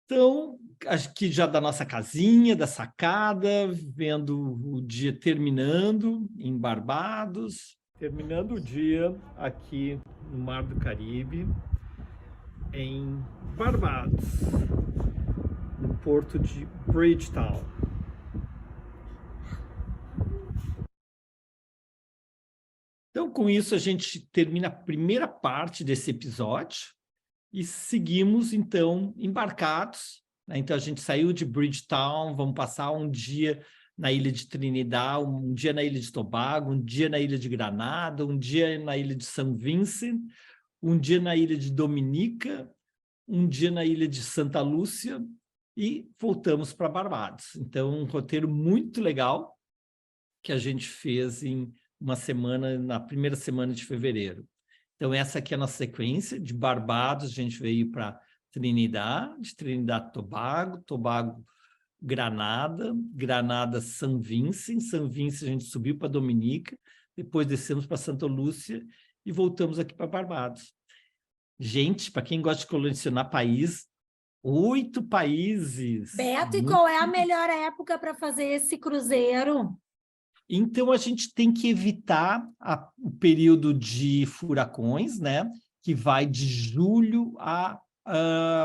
Speaker 1: Então, aqui já da nossa casinha, da sacada, vendo o dia terminando em Barbados, terminando o dia aqui no Mar do Caribe, em Barbados, no porto de Bridgetown. Então, com isso, a gente termina a primeira parte desse episódio e seguimos, então, embarcados, né? Então, a gente saiu de Bridgetown, vamos passar um dia na ilha de Trinidad, um dia na ilha de Tobago, um dia na ilha de Granada, um dia na ilha de São Vincent, um dia na ilha de Dominica, um dia na ilha de Santa Lúcia e voltamos para Barbados. Então, um roteiro muito legal que a gente fez em uma semana, na primeira semana de fevereiro. Então, essa aqui é a nossa sequência. De Barbados, a gente veio para Trinidad, de Trinidad, Tobago, Granada, São Vincent, São Vincent a gente subiu para Dominica, depois descemos para Santa Lúcia e voltamos aqui para Barbados. Gente, para quem gosta de colecionar país, 8 países.
Speaker 2: Beto, e qual é a melhor época para fazer esse cruzeiro?
Speaker 1: Então, a gente tem que evitar o período de furacões, né? Que vai de julho a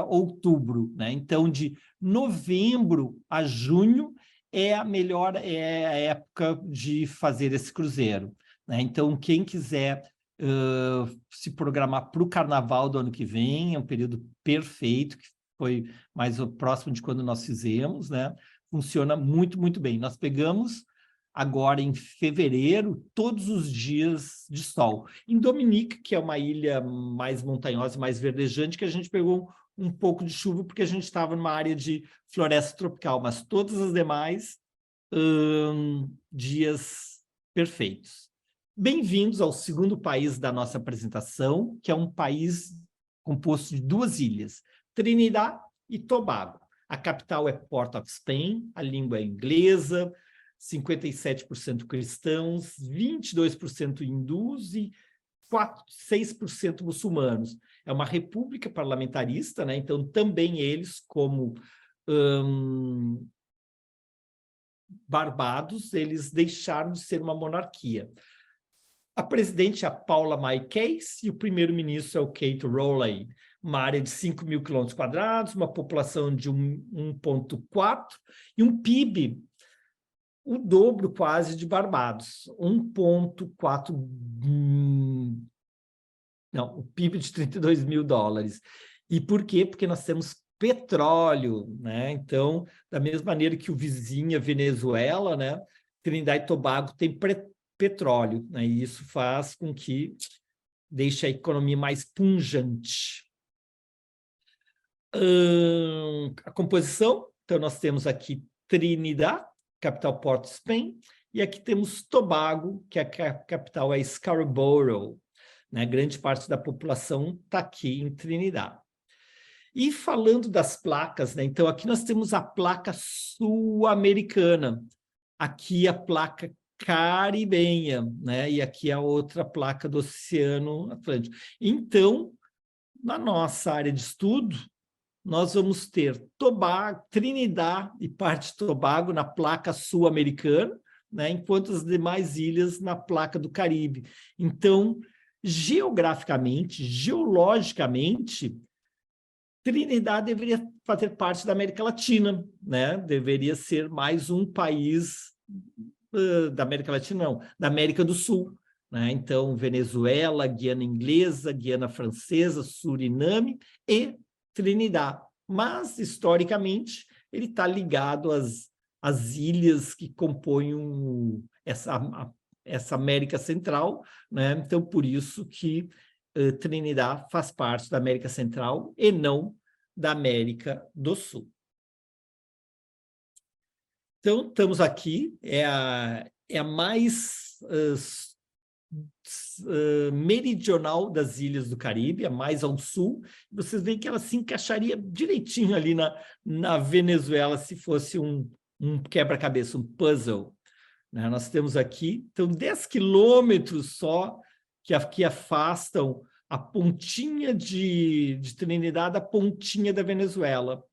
Speaker 1: outubro, né? Então, de novembro a junho é a época de fazer esse cruzeiro, né? Então, quem quiser se programar para o carnaval do ano que vem, é um período perfeito, que foi mais próximo de quando nós fizemos, né? Funciona muito, muito bem. Nós pegamos agora em fevereiro, todos os dias de sol. Em Dominica, que é uma ilha mais montanhosa, mais verdejante, que a gente pegou um pouco de chuva, porque a gente estava numa área de floresta tropical, mas todas as demais, dias perfeitos. Bem-vindos ao segundo país da nossa apresentação, que é um país composto de 2 ilhas, Trinidad e Tobago. A capital é Port of Spain, a língua é inglesa, 57% cristãos, 22% hindus e 6% muçulmanos. É uma república parlamentarista, né? Então também eles, como Barbados, eles deixaram de ser uma monarquia. A presidente é a Paula Mai Case e o primeiro-ministro é o Kate Rowley. Uma área de 5.000 km², uma população de 1,4 e um PIB o dobro quase de Barbados, 1,4... Não, o PIB de 32 mil dólares. E por quê? Porque nós temos petróleo, né? Então, da mesma maneira que o vizinho, a Venezuela, né? Trinidad e Tobago tem petróleo, né? E isso faz com que deixe a economia mais pungente. A composição, então nós temos aqui Trinidad, capital Port of Spain, e aqui temos Tobago, que a capital é Scarborough, né? Grande parte da população está aqui em Trinidad. E falando das placas, né? Então aqui nós temos a placa sul-americana, aqui a placa caribenha, né? E aqui a outra placa do Oceano Atlântico. Então, na nossa área de estudo, nós vamos ter Tobago, Trinidad e parte de Tobago na placa sul-americana, né, enquanto as demais ilhas na placa do Caribe. Então, geograficamente, geologicamente, Trinidad deveria fazer parte da América Latina, né? Deveria ser mais um país da América Latina, não, da América do Sul, né? Então, Venezuela, Guiana Inglesa, Guiana Francesa, Suriname e Trinidad. Mas, historicamente, ele está ligado às ilhas que compõem essa América Central, né? Então, por isso que Trinidad faz parte da América Central e não da América do Sul. Então, estamos aqui, é a mais meridional das ilhas do Caribe, a mais ao sul. Vocês veem que ela se encaixaria direitinho ali na Venezuela, se fosse um quebra-cabeça, um puzzle, né? Nós temos aqui, então, 10 quilômetros só que afastam a pontinha de Trinidad da pontinha da Venezuela.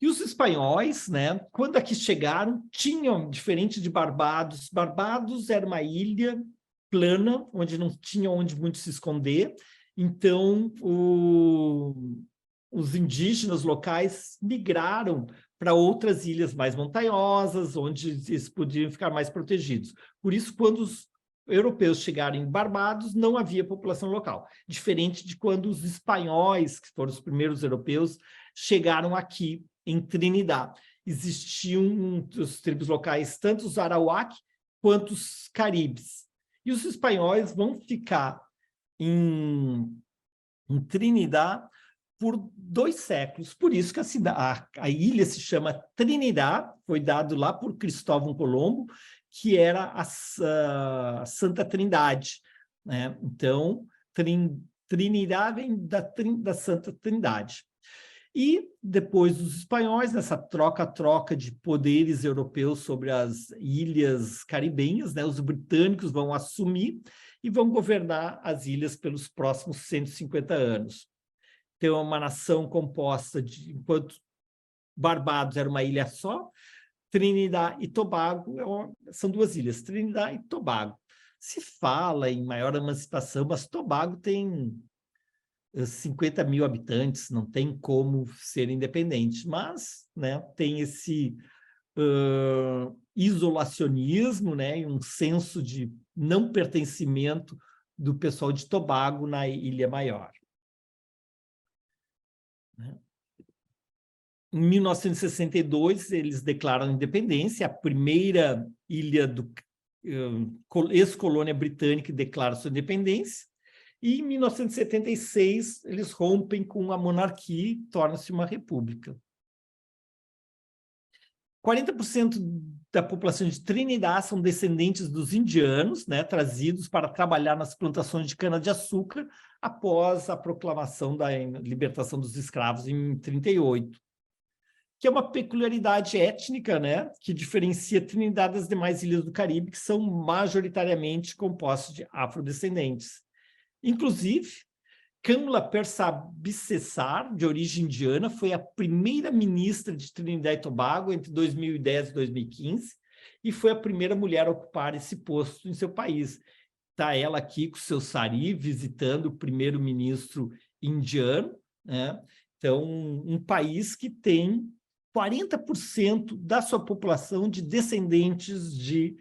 Speaker 1: E os espanhóis, né, quando aqui chegaram, tinham, diferente de Barbados, Barbados era uma ilha plana, onde não tinha onde muito se esconder, então os indígenas locais migraram para outras ilhas mais montanhosas, onde eles podiam ficar mais protegidos. Por isso, quando os europeus chegaram em Barbados, não havia população local. Diferente de quando os espanhóis, que foram os primeiros europeus, chegaram aqui em Trinidad. Existiam os tribos locais, tanto os Arawak quanto os Caribes. E os espanhóis vão ficar em Trinidad por 2 séculos. Por isso que a ilha se chama Trinidad, foi dado lá por Cristóvão Colombo, que era a Santa Trindade, né? Então, Trinidad vem da Santa Trindade. E depois dos espanhóis, nessa troca-troca de poderes europeus sobre as ilhas caribenhas, né, os britânicos vão assumir e vão governar as ilhas pelos próximos 150 anos. Tem uma nação composta de, enquanto Barbados era uma ilha só, Trinidad e Tobago são 2 ilhas, Trinidad e Tobago. Se fala em maior emancipação, mas Tobago tem 50 mil habitantes, não tem como ser independente, mas, né, tem esse isolacionismo, né, e um senso de não pertencimento do pessoal de Tobago na Ilha Maior. Em 1962, eles declaram independência, a primeira ilha ex-colônia britânica declara sua independência, e em 1976 eles rompem com a monarquia e tornam-se uma república. 40% da população de Trinidad são descendentes dos indianos, né, trazidos para trabalhar nas plantações de cana-de-açúcar após a proclamação da libertação dos escravos em 1938, que é uma peculiaridade étnica, né, que diferencia Trinidad das demais ilhas do Caribe, que são majoritariamente compostas de afrodescendentes. Inclusive, Kamla Persad-Bissessar, de origem indiana, foi a primeira ministra de Trinidad e Tobago entre 2010 e 2015 e foi a primeira mulher a ocupar esse posto em seu país. Está ela aqui com seu sari, visitando o primeiro-ministro indiano, né? Então, um país que tem 40% da sua população de descendentes de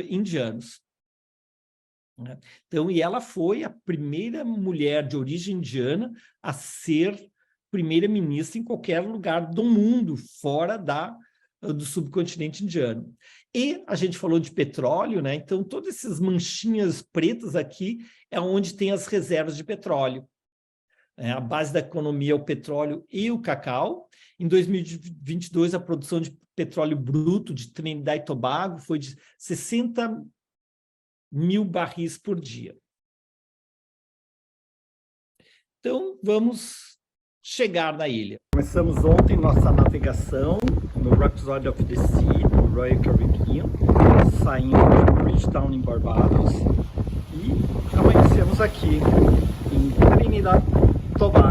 Speaker 1: indianos. Então, e ela foi a primeira mulher de origem indiana a ser primeira-ministra em qualquer lugar do mundo, fora do subcontinente indiano. E a gente falou de petróleo, né? Então, todas essas manchinhas pretas aqui é onde tem as reservas de petróleo. A base da economia é o petróleo e o cacau. Em 2022, a produção de petróleo bruto de Trinidad e Tobago foi de 60 mil barris por dia. Então, vamos chegar na ilha. Começamos ontem nossa navegação no Rhapsody of the Sea, no Royal Caribbean, saindo de Bridgetown, em Barbados, e amanhecemos aqui em Trinidad e Tobago.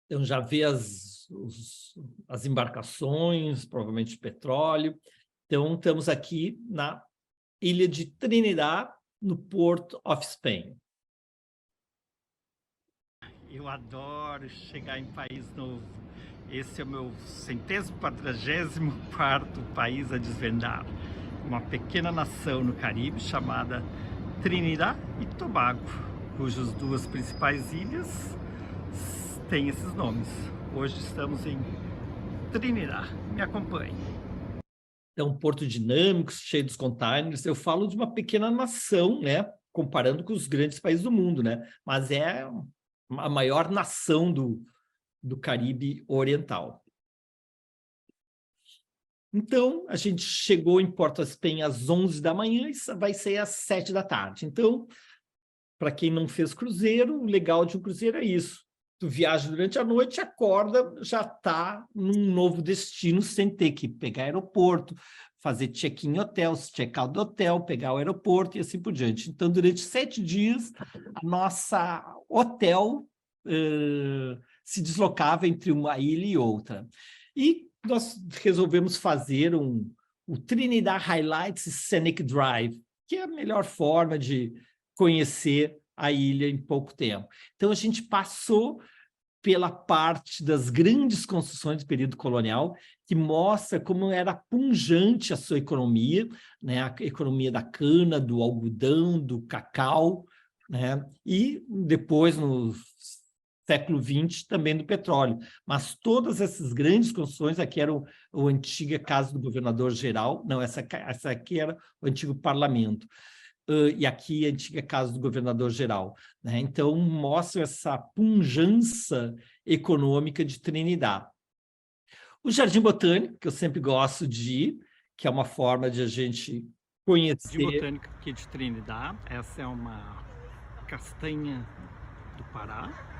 Speaker 1: Então já vê as embarcações, provavelmente de petróleo. Então estamos aqui na ilha de Trinidad, no Port of Spain. Eu adoro chegar em país novo. Esse é o meu 144º país a desvendar. Uma pequena nação no Caribe chamada Trinidad e Tobago, cujas duas principais ilhas têm esses nomes. Hoje estamos em Trinidad. Me acompanhe. É um porto dinâmico, cheio dos containers. Eu falo de uma pequena nação, né? Comparando com os grandes países do mundo, né? Mas é a maior nação do Caribe Oriental. Então, a gente chegou em Port of Spain às 11 da manhã e vai sair às 7 da tarde. Então, para quem não fez cruzeiro, o legal de um cruzeiro é isso. Tu viaja durante a noite, acorda, já está num novo destino, sem ter que pegar aeroporto, fazer check-in em hotel, check-out do hotel, pegar o aeroporto e assim por diante. Então, durante 7 dias, a nossa hotel se deslocava entre uma ilha e outra. E nós resolvemos fazer o Trinidad Highlights Scenic Drive, que é a melhor forma de conhecer a ilha em pouco tempo. Então, a gente passou pela parte das grandes construções do período colonial, que mostra como era pujante a sua economia, né? A economia da cana, do algodão, do cacau, né? E depois, no século XX, também do petróleo. Mas todas essas grandes construções, aqui era a antiga casa do governador-geral, não, essa aqui era o antigo parlamento. E aqui a antiga casa do governador-geral, né? Então, mostra essa pujança econômica de Trinidad. O Jardim Botânico, que eu sempre gosto de ir, que é uma forma de a gente conhecer... O Jardim Botânico aqui de Trinidad, essa é uma castanha do Pará,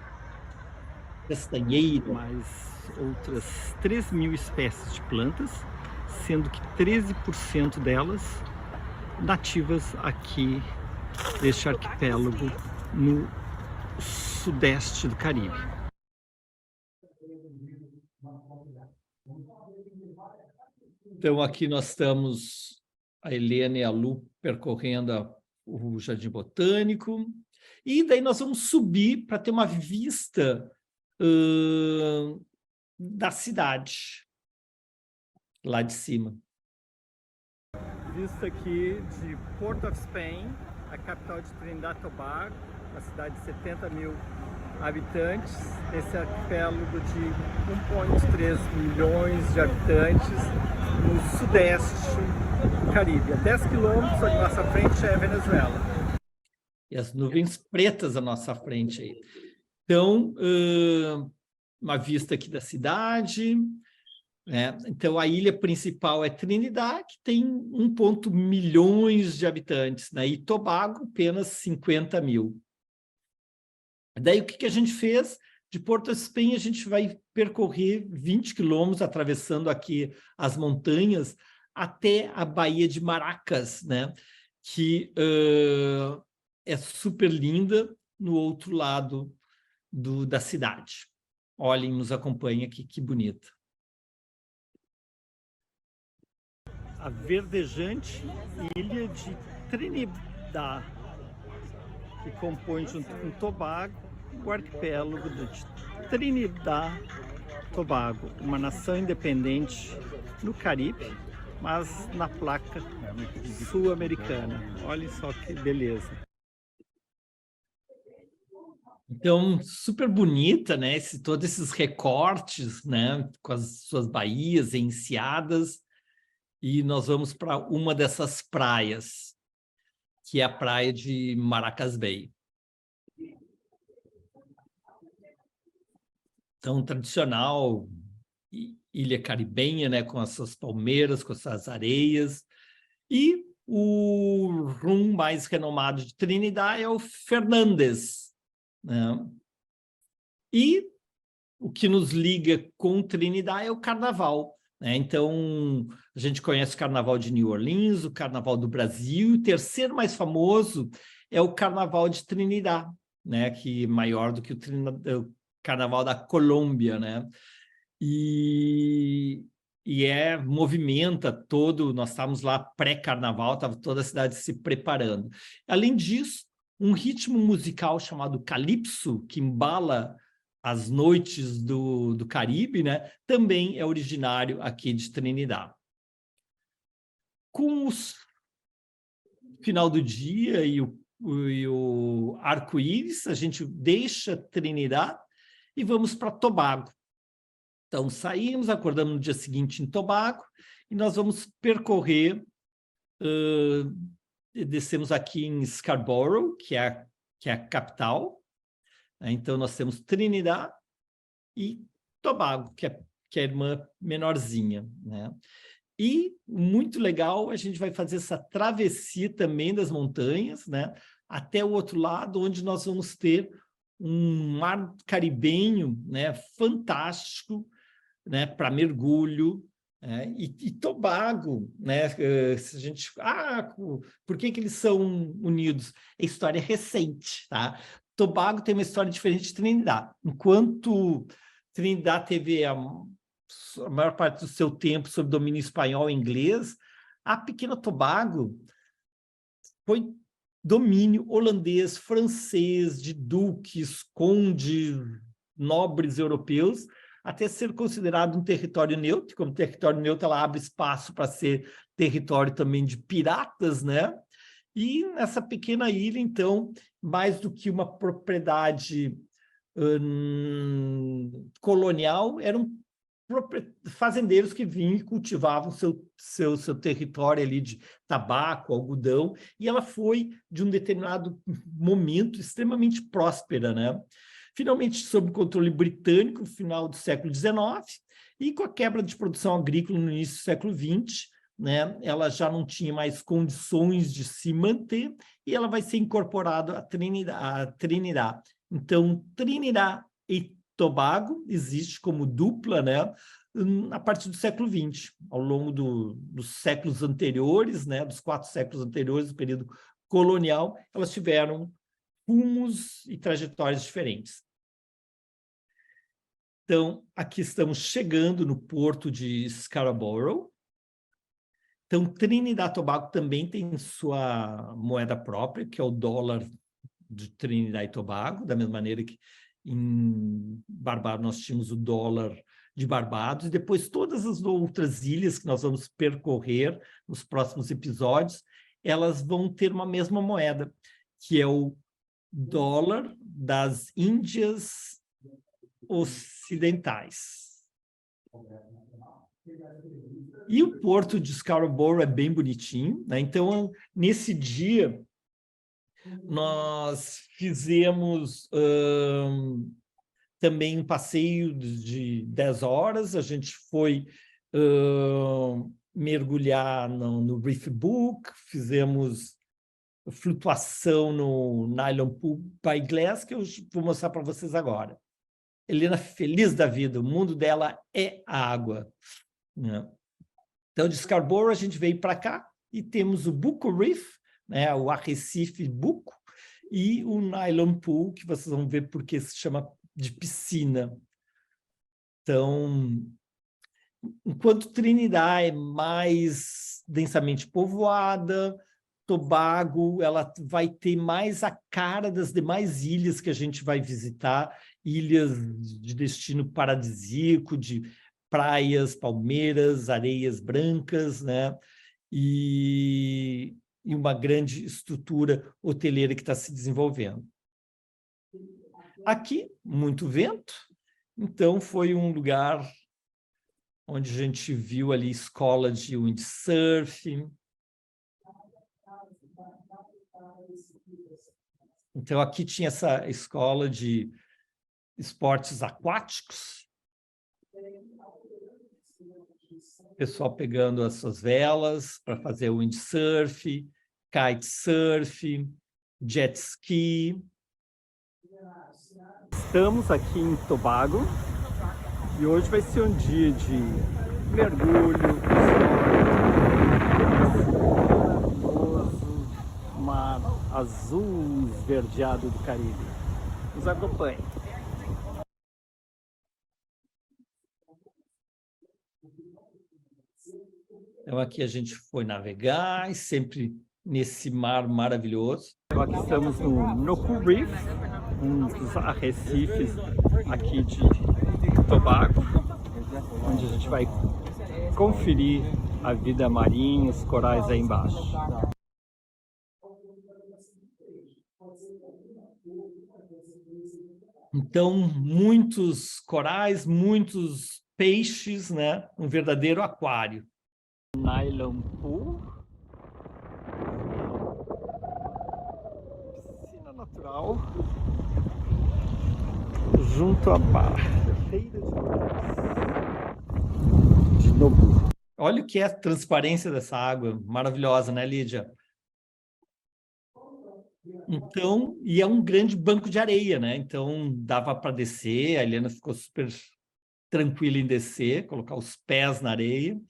Speaker 1: castanheira, mais outras 3.000 espécies de plantas, sendo que 13% delas nativas aqui deste arquipélago no sudeste do Caribe. Então aqui nós estamos, a Helena e a Lu, percorrendo o Jardim Botânico, e daí nós vamos subir para ter uma vista da cidade, lá de cima. Vista aqui de Port of Spain, a capital de Trinidad e Tobago, uma cidade de 70.000 habitantes, esse arquipélago de 1,3 milhões de habitantes no sudeste do Caribe. A 10 quilômetros à nossa frente é a Venezuela. E as nuvens pretas à nossa frente aí. Então, uma vista aqui da cidade, né? Então, a ilha principal é Trinidad, que tem 1,1 milhões de habitantes, né? E Tobago, apenas 50.000. Daí, o que a gente fez? De Port of Spain, a gente vai percorrer 20 quilômetros, atravessando aqui as montanhas, até a Baía de Maracas, né? Que é super linda no outro lado da cidade. Olhem, nos acompanhem aqui, que bonita. A verdejante ilha de Trinidad, que compõe junto com Tobago o arquipélago de Trinidad e Tobago, uma nação independente no Caribe, mas na placa sul-americana. Olhem só que beleza. Então, super bonita, né? Todos esses recortes, né? Com as suas baías enseadas. E nós vamos para uma dessas praias, que é a praia de Maracas Bay. Então, tradicional ilha caribenha, né? Com as suas palmeiras, com as suas areias. E o rum mais renomado de Trinidad é o Fernandes, né? E o que nos liga com Trinidad é o carnaval. né? Então, a gente conhece o Carnaval de New Orleans, o Carnaval do Brasil, e o terceiro mais famoso é o Carnaval de Trinidad, né? Que é maior do que o Carnaval da Colômbia, né? E movimenta todo, nós estávamos lá pré-carnaval, estava toda a cidade se preparando. Além disso, um ritmo musical chamado calypso, que embala as noites do Caribe, né, também é originário aqui de Trinidad. Com o final do dia e o arco-íris, a gente deixa Trinidad e vamos para Tobago. Então, saímos, acordamos no dia seguinte em Tobago e nós vamos percorrer, descemos aqui em Scarborough, que é a capital. Então, nós temos Trinidad e Tobago, que é a irmã menorzinha, né? E, muito legal, a gente vai fazer essa travessia também das montanhas, né? Até o outro lado, onde nós vamos ter um mar caribenho, né? Fantástico, né, para mergulho, né, e Tobago, né, se a gente, por que eles são unidos? É história recente, tá? Tobago tem uma história diferente de Trinidad. Enquanto Trinidad teve a maior parte do seu tempo sob domínio espanhol e inglês, a pequena Tobago foi domínio holandês, francês, de duques, condes, nobres europeus, até ser considerado um território neutro. Como território neutro, ela abre espaço para ser território também de piratas, né? E nessa pequena ilha, então, mais do que uma propriedade colonial, eram fazendeiros que vinham e cultivavam seu território ali de tabaco, algodão, e ela foi, de um determinado momento, extremamente próspera, né? Finalmente, sob controle britânico, no final do século XIX, e com a quebra de produção agrícola no início do século XX, né, ela já não tinha mais condições de se manter, e ela vai ser incorporada à Trinidad. Então, Trinidad e Tobago existe como dupla, né, a partir do século XX. Ao longo dos séculos anteriores, né, dos 4 séculos anteriores, do período colonial, elas tiveram rumos e trajetórias diferentes. Então, aqui estamos chegando no porto de Scarborough. Então, Trinidad e Tobago também tem sua moeda própria, que é o dólar de Trinidad e Tobago, da mesma maneira que em Barbados nós tínhamos o dólar de Barbados, e depois todas as outras ilhas que nós vamos percorrer nos próximos episódios, elas vão ter uma mesma moeda, que é o dólar das Índias Ocidentais. E o porto de Scarborough é bem bonitinho, né? Então, nesse dia, nós fizemos também um passeio de 10 horas, a gente foi mergulhar no Reef Book, fizemos flutuação no Nylon Pool by Glass, que eu vou mostrar para vocês agora. Helena feliz da vida, o mundo dela é a água, né? Então, de Scarborough, a gente veio para cá e temos o Buco Reef, né, o arrecife Buco, e o Nylon Pool, que vocês vão ver porque se chama de piscina. Então, enquanto Trinidad é mais densamente povoada, Tobago, ela vai ter mais a cara das demais ilhas que a gente vai visitar, ilhas de destino paradisíaco, de praias, palmeiras, areias brancas, né? E uma grande estrutura hoteleira que está se desenvolvendo. Aqui, muito vento, então foi um lugar onde a gente viu ali escola de windsurf. Então, aqui tinha essa escola de esportes aquáticos. O pessoal pegando as suas velas para fazer windsurf, kitesurf, jet ski. Estamos aqui em Tobago e hoje vai ser um dia de mergulho, maravilhoso, mar azul esverdeado do Caribe. Nos acompanhe. Então aqui a gente foi navegar, e sempre nesse mar maravilhoso. Então, aqui estamos no Noku Reef, um dos arrecifes aqui de Tobago, onde a gente vai conferir a vida marinha, os corais aí embaixo. Então, muitos corais, muitos peixes, né? Um verdadeiro aquário. Nylon Pool. Piscina natural. Junto à feira de Nobu. Olha o que é a transparência dessa água. Maravilhosa, né, Lídia? Então, e é um grande banco de areia, né? Então, dava para descer, a Helena ficou super tranquila em descer, colocar os pés na areia.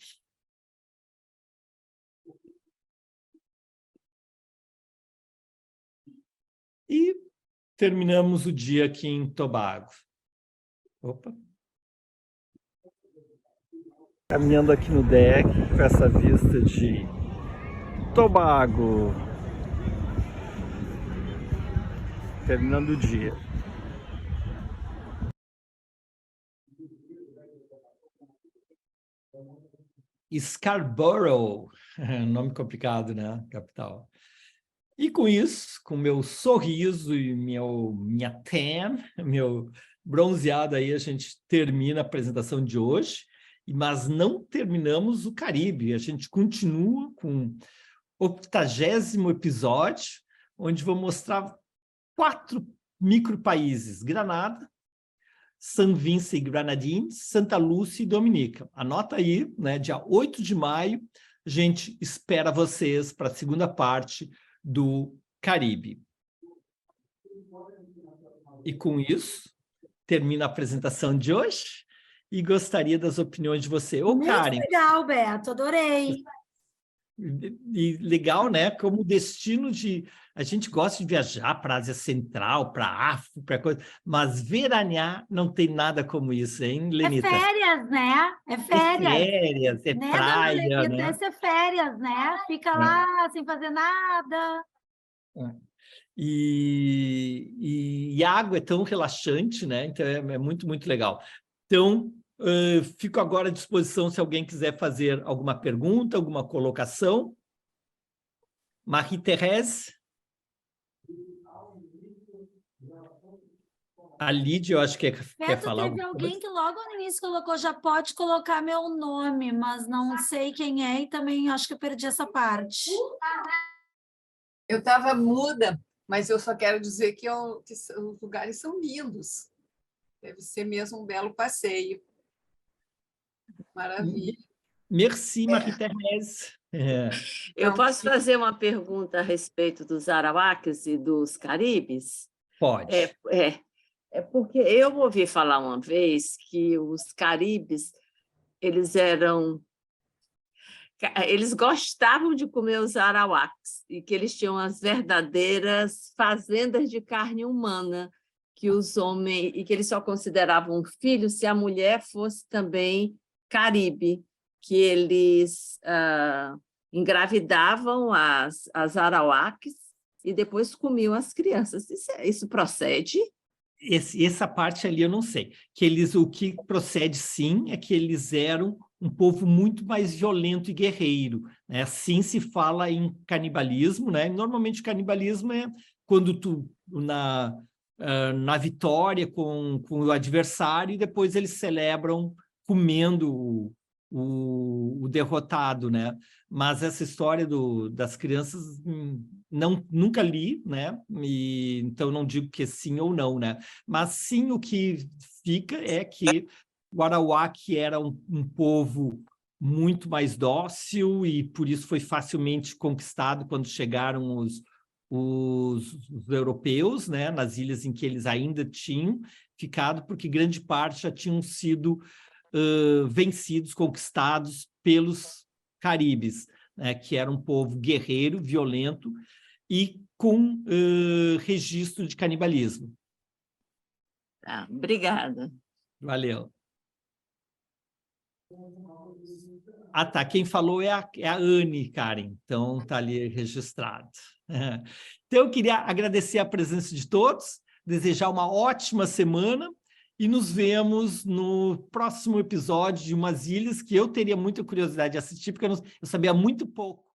Speaker 1: E terminamos o dia aqui em Tobago. Opa! Caminhando aqui no deck, com essa vista de Tobago. Terminando o dia. Scarborough, nome complicado, né? Capital. E com isso, com meu sorriso e minha tan, meu bronzeado aí, a gente termina a apresentação de hoje, mas não terminamos o Caribe. A gente continua com o 80º episódio, onde vou mostrar 4 micropaíses: Granada, São Vicente e Granadines, Santa Lúcia e Dominica. Anota aí, né? Dia 8 de maio, a gente espera vocês para a segunda parte do Caribe. E com isso, termina a apresentação de hoje e gostaria das opiniões de você. Ô,
Speaker 2: Muito
Speaker 1: Karen.
Speaker 2: legal, Beto, adorei.
Speaker 1: E legal, né? Como destino de... A gente gosta de viajar para a Ásia Central, para a África, para coisa, mas veranear não tem nada como isso, hein, Lenita?
Speaker 2: É férias, né? É
Speaker 1: É
Speaker 2: férias.
Speaker 1: férias, é
Speaker 2: Né,
Speaker 1: praia,
Speaker 2: dona Lenita?
Speaker 1: né?
Speaker 2: Essa é férias, né? Fica lá sem fazer nada.
Speaker 1: E a água é tão relaxante, né? Então é muito, muito legal. Então, fico agora à disposição se alguém quiser fazer alguma pergunta, alguma colocação. Marie-Thérèse? A Lídia, eu acho que quer falar.
Speaker 2: Teve alguém que logo no início colocou, já pode colocar meu nome, mas não sei quem é e também acho que eu perdi essa parte.
Speaker 6: Eu estava muda, mas eu só quero dizer que os lugares são lindos. Deve ser mesmo um belo passeio. Maravilha.
Speaker 1: Merci, Marie-Thérèse.
Speaker 7: Eu posso fazer uma pergunta a respeito dos arawakes e dos caribes?
Speaker 1: Pode.
Speaker 7: É porque eu ouvi falar uma vez que os caribes, eles gostavam de comer os arawakes e que eles tinham as verdadeiras fazendas de carne humana, que os homens, e que eles só consideravam filho se a mulher fosse também caribe, que eles engravidavam as arawakes e depois comiam as crianças. Isso procede?
Speaker 1: Essa parte ali eu não sei. O que procede, sim, é que eles eram um povo muito mais violento e guerreiro, né? Assim se fala em canibalismo, né? Normalmente o canibalismo é quando tu, na vitória com o adversário, e depois eles celebram comendo o derrotado, né? Mas essa história das crianças nunca li, né? Então não digo que é sim ou não, né? Mas sim, o que fica é que o arawak era um povo muito mais dócil e por isso foi facilmente conquistado quando chegaram os europeus, né? Nas ilhas em que eles ainda tinham ficado, porque grande parte já tinham sido vencidos, conquistados pelos caribes, né, que era um povo guerreiro, violento e com registro de canibalismo.
Speaker 7: Tá, obrigada.
Speaker 1: Valeu. Ah, tá. Quem falou é a Anne, Karen. Então, está ali registrado. Então, eu queria agradecer a presença de todos, desejar uma ótima semana e nos vemos no próximo episódio de Umas Ilhas, que eu teria muita curiosidade de assistir, porque eu sabia muito pouco